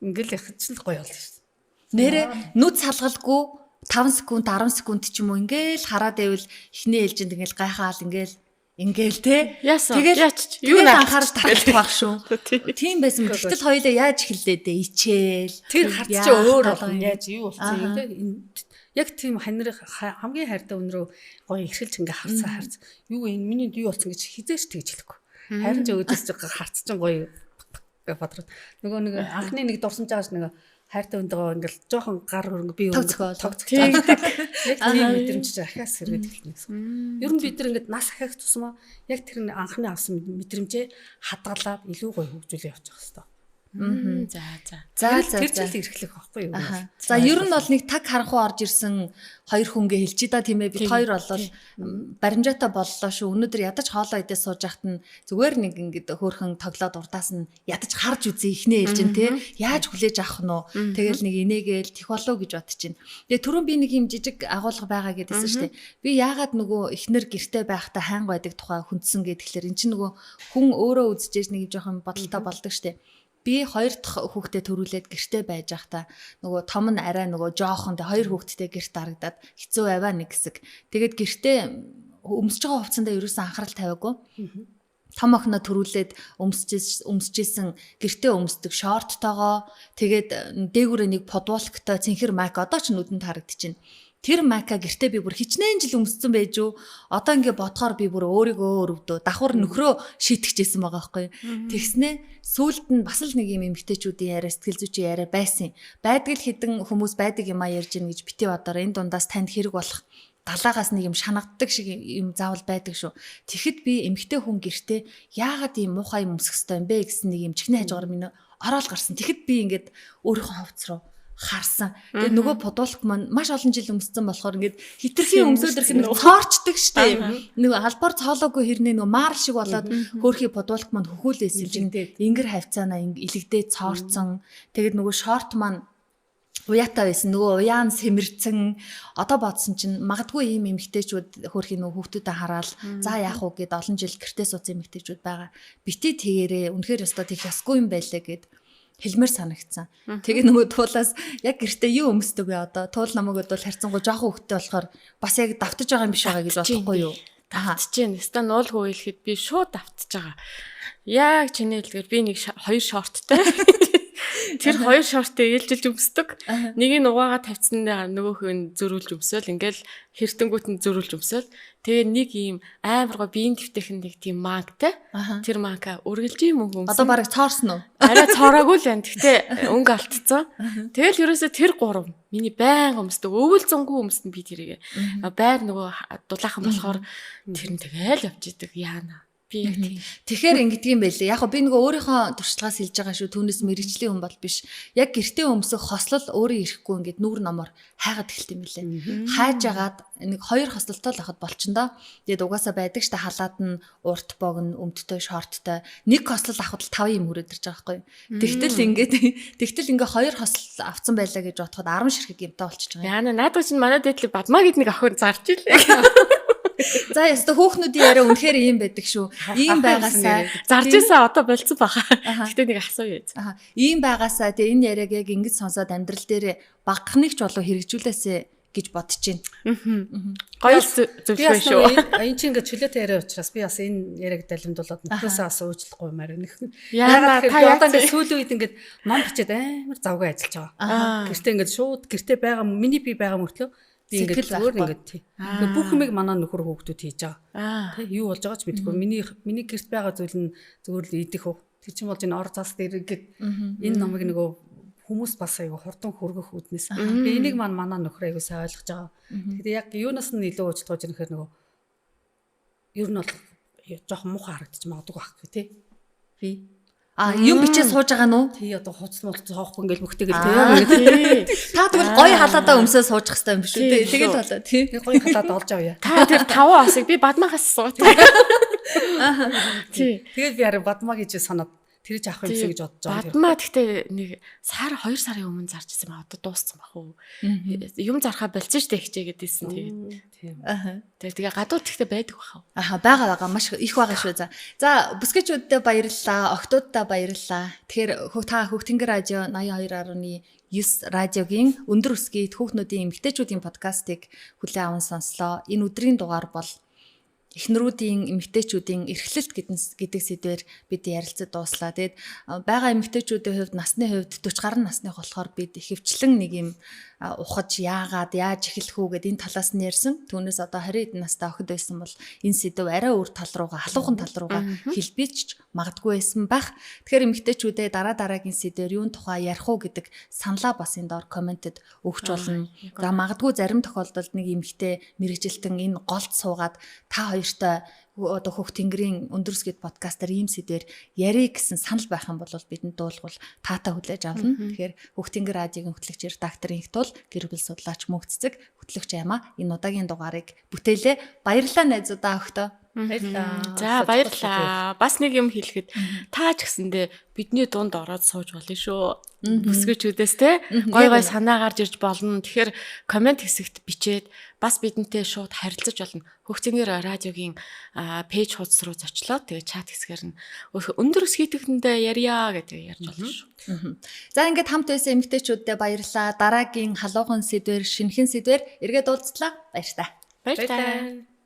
ингээл яхаж л гоё болно шүү дээ. Нэрэ нүд салгалгүй 5 секунд 10 секунд ч юм уу ингээл хараад байвал эхний ээлжинд ингээл гайхаал ингээл те. Тэгэл юу анхаарал татчих байх шүү. Тийм байсан мэт. Гэтэл хоёулаа яаж эхэллээ дээ ичээл. Тэр харц чи өөр болгон яаж юу болсон юм те. Яг тийм хамгийн хайртай өнрөө гоё ихэлж ингээ харц. Юу энэ миний юу болсон гэж хизээш тэгж хэлэхгүй. Харин ч өөдөөс харц чинь гоё бодроо. Нөгөө нэг анхны нэг дурсамж байгаач нэг хайртай өндөгөө ингээл жоохон гар хөрөнгө би тогцох. Яг тийм мэдрэмж ахаас сэргээд эхэлнэ гэсэн. Ер нь бид нар ингээд нас ахих тусмаа яг тэр анхны авсан мэдрэмжээ хадгалаад илүү гоё хөгжүүлээ явуучих хэвээр. За тэр зүйл эрхлэх байхгүй юу? За ер нь бол нэг таг харанхуй орж ирсэн хоёр хүнгээ хэлчих да тийм ээ. Бид хоёр бол баримжаатай боллоо шүү. Өнөөдөр ядаж хоолоо идэж сууж яхад нь зүгээр нэг ингээд хөөрхөн тоглоод урдаас нь ядаж харж үзье ихнээ ээлжин тий. Яаж хүлээж авах нь уу? Тэгэл нэг инээгээл тэх болоо гэж бодож байна. Тэгээ түрүүн би нэг юм жижиг агуулга байгаа гэдээсэн шүү дээ. Би яагаад нөгөө ихнэр гэртэй байхдаа хайнга байдаг тухай хүндсэн гэхэлэр эн чинь нөгөө хүн өөрөө үзчихэж нэг жоохон бодолтой болдог шүү дээ. Би хоёр дахь хүүхдээ төрүүлээд гэртээ байж байхдаа нөгөө том нь арай нөгөө жоохон хоёр хүүхэдтэй гэрт дарагдаад хэцүү аваа нэг хэсэг. Тэгээд гэртээ өмсөж байгаа хувцсандаа ерөөсөн анхаарал тавиагүй. Том охиноо төрүүлээд өмсөжсэн гэртээ өмсдөг шорттойгоо тэгээд дээгүүрээ нэг подволктой цэнхэр майк одоо ч нүдэнд харагдчихэв. Тэр майка гэртээ би бүр хичнээн жил өмссөн байж юу. Одоо ингээ бодохоор би бүр өөрийгөө өрөвдөө давхар нөхрөө шийтгэжсэн байгаа байхгүй. Тэгснээ сүүлд нь бас л нэг юм эмгтээчүүдийн яриа сэтгэл зүйчийн яриа байсан. Байдаг л хідэн хүмүүс байдаг юм а ярьж гин гэж бити бодоор энэ дундаас танд хэрэг болох далаагаас нэг юм шанагддаг шиг юм заавал байдаг шүү. Тэгэхэд би эмгтээ хүн гэртээ яагаад ийм муухай юм өмсөх ёстой юм бэ гэсэн нэг юм чихний хажуугаар минь ороод гарсан. Тэгэхэд би ингээд өөрийнхөө хувцс руу харсан. Тэгээ нөгөө подуулах маань маш олон жил өмссөн болохоор ингээд хитрхи өмсөд ирэх нэг цоорчдаг штэ. Нөгөө албаар цоолоогүй хэрнээ нөгөө маар шиг болоод хөөрхий подуулах маань хөхүүлээсэн чинь ингэр хавцаанаа илэгдээ цоорцсон. Тэгээд нөгөө шорт маань уяатаа байсан. Нөгөө уяан сэмэрцэн одоо бодсон чинь магадгүй ийм эмэгтэйчүүд хөөрхий нөгөө хүүхдүүдэд хараад за яах вэ гэд олон жил гэртээ суудсан эмэгтэйчүүд байгаа. Бити тэгээрээ үнэхээр өстой тийх ясгүй юм байлаа гэд хэлмээр санагдсан. Тэгээ нөгөө туулаас яг гэртээ юу өмсдөг вэ одоо? Туул намайг бол харьцангуй жоохон хөвгтэй болохоор бас яг давтаж байгаа юм биш байгаа гэж бодохгүй юу? Давтаж जैन. Ста нуулгүй хэлэхэд би шууд давтаж байгаа. Яг чиний хэлдгээр би нэг 2 шорттой. Тэр 2 шортыг ээлжилж өмсдөг. Нэгийг угаагаа тавьсан нөгөөх нь зөрүүлж өмсөөл ингээл хэртэнгүүт нь зөрүүлж өмсөөл. Тэгээ нэг ийм амар гоо биеийн твтэйхэн нэг тийм магтай. Тэр мага үргэлж юм өмсөн. Одоо барыг цоорсон уу? Арай цоороогүй л байна. Гэтэ өнгө алдцсан. Тэгэл ерөөсө тэр 3 миний байнга өмсдөг. Өвөлзөнгөө өмснө би тэрийг. Байр нөгөө дулаахан болохоор тэр нь тэгэл явж идэг яана. Би яг тийм. Тэгэхээр ингэдэг юм байлээ. Яг би нөгөө өөрийнхөө туршлагаас хэлж байгаа шүү. Түүнээс мэрэгжлийн хүн бол биш. Яг гэртээ өмсөх хослол өөрөө ирэхгүй ингээд нүүр номоор хайгаад эхэлт юм билээ. Хайж агаад нэг 2 хослолтой л ахад болчихно. Тэгээд угаасаа байдаг штэ халаад нь урт богн өмдтэй шорттой. Нэг хослол авахд л 5 юм хүрээд ирж байгаа байхгүй. Тэгтэл ингээ 2 хослол авцсан байлаа гэж бодоход 10 ширхэг юмтай болчихж байгаа. Яна наадгүй чинь манай дээдли бадмаа гэд нэг охин зарж илээ. За яста хөөхнүүдийн яриа үнэхээр ийм байдаг шүү. Ийм байгаасаа зарж ийсэн одоо болцсон баха. Гэтэ нэг асуу яз. Ийм байгаасаа тэгээ энэ яриаг яг ингэж сонсоод амьдрал дээр багахныг ч болов хэрэгжүүлээсэ гэж бодож байна. Гоё зөвлөгөө шүү. Энд чинь ингээд чөлөөтэй яриа учраас би бас энэ яриаг далимдуулаад нөхөөсөө бас уучлахгүй маар нэг. Яагаад та одоо ингээд сүүлийн үед ингээд ном бичээд амар завгүй ажиллаж байгаа. Гэртээ ингээд шууд гэртээ байгаа миний би байгаа мөртлөө би ингээд өөр ингээд тий. Тэгээ бүх юмыг манай нөхөр хүүхдүүд хийж байгаа. Тэ юу болж байгаа ч мэдэхгүй. Миний гэрт байгаа зүйл нь зөвөр л идэх хөө. Тэр чинь болж энэ ор зас дээр ингээд энэ номыг нөгөө хүмүүс бас аяга хурдан хөргөх үүднээс. Тэгээ энийг манай нөхөр аяга сайн ойлгож байгаа. Тэгэхээр яг юунаас нь илүү уучлах гэж нэхэр нөгөө ер нь бол жоохон муухай харагдчих магадгүй байхгүй тий. Би юм бичээ сууж байгаа нь уу? Тий одоо хуцс муулц цоохгүй ингээл мөхтэйгэл тий. Та тэгвэл гоё халаадаа өмсөө сууж хэвээр юм биш үү? Тэгэл болоо тий. Гоё халаад олж авъя. Та тэр 5 осыг би бадмахаас сууж. Тий. Тэгээд би харин бадмаа гэж санаад тэрж авах юмсэ гэж бодож байгаа. Бадмаа гэхдээ нэг сар 2 сарын өмнө зарж ирсэн ба одоо дууссан бах уу. Юм зархаа болцсон штэ хичээ гэдээсэн тэгээд. Тэгээ гадуур тэгтээ байдаг бах. Байгаа маш их байгаа шүү. За бүсгэчүүддээ баярлалаа, октооддаа баярлалаа. Тэгэхээр та Хөвтөнгөр радио 82.9 радиогийн өндөр өсгийд хүүхнүүдийн эмэгтэйчүүдийн подкастыг хүлээн аван сонслоо. Энэ өдрийн дугаар бол эхнэрүүдийн эмэгтэйчүүдийн эрхлэлт гэдэг сэдвээр бид ярилцаж дууслаа. Тэгээд байгаа эмэгтэйчүүдийн хувьд насны хувьд 40 гаруй насных болохоор бид ихэвчлэн нэг юм ухаж яагаад яаж эхлэх үү гэдэг энэ талаас нь ярьсан. Түүнээс одоо 20 настай охид байсан бол энэ сэдв арай өөр тал руугаа, халуухан тал руугаа хэлбэж магадгүй байсан байх. Тэгэхээр эмэгтэйчүүдээ дараагийн сэдвээр юун тухай ярих уу гэдэг саналаа бас энэ доор комментэд өгч болно. За магадгүй зарим тохиолдолд нэг эмэгтэй мэрэгжилтэн энэ голд суугаад та хоёртой одоо Хөх Тэнгэрийн Өндөрсгэд подкастаар ийм сэдвээр ярих гэсэн санал байх юм бол бидэнд дуулгал таатаа хүлээж авна. Тэгэхээр Хөх Тэнгэр радиогийн хөтлөгч редакторын их тул гэр бүл судлаач мөнхцэг хөтлөгч Аймаа энэ удаагийн дугаарыг бүтээлээ. Баярлалаа найзуудаа өгтөө. Баярлалаа. За баярлалаа. Бас нэг юм хэлэхэд та ч гэсэндээ бидний дунд ороод сууж болно шүү. Бүсгүйчүүдээс те гой санаа гарч ирж болно. Тэгэхээр комент хэсэгт бичээд бас бидэнтэй шууд харилцаж болно. Хөх Тэнгэр радиогийн пэйж хуудас руу зочлоо. Тэгээ чат хэсгээр нь өндөр өсгийтэхэндээ ярья гэдэг ярьж болно шүү. За ингээд хамт байсан эмэгтэйчүүддээ баярлалаа. Дараагийн халуухан сэдвэр, шинэхэн сэдвэр эргээд уулзлаа. Баярлалаа. Баярлалаа.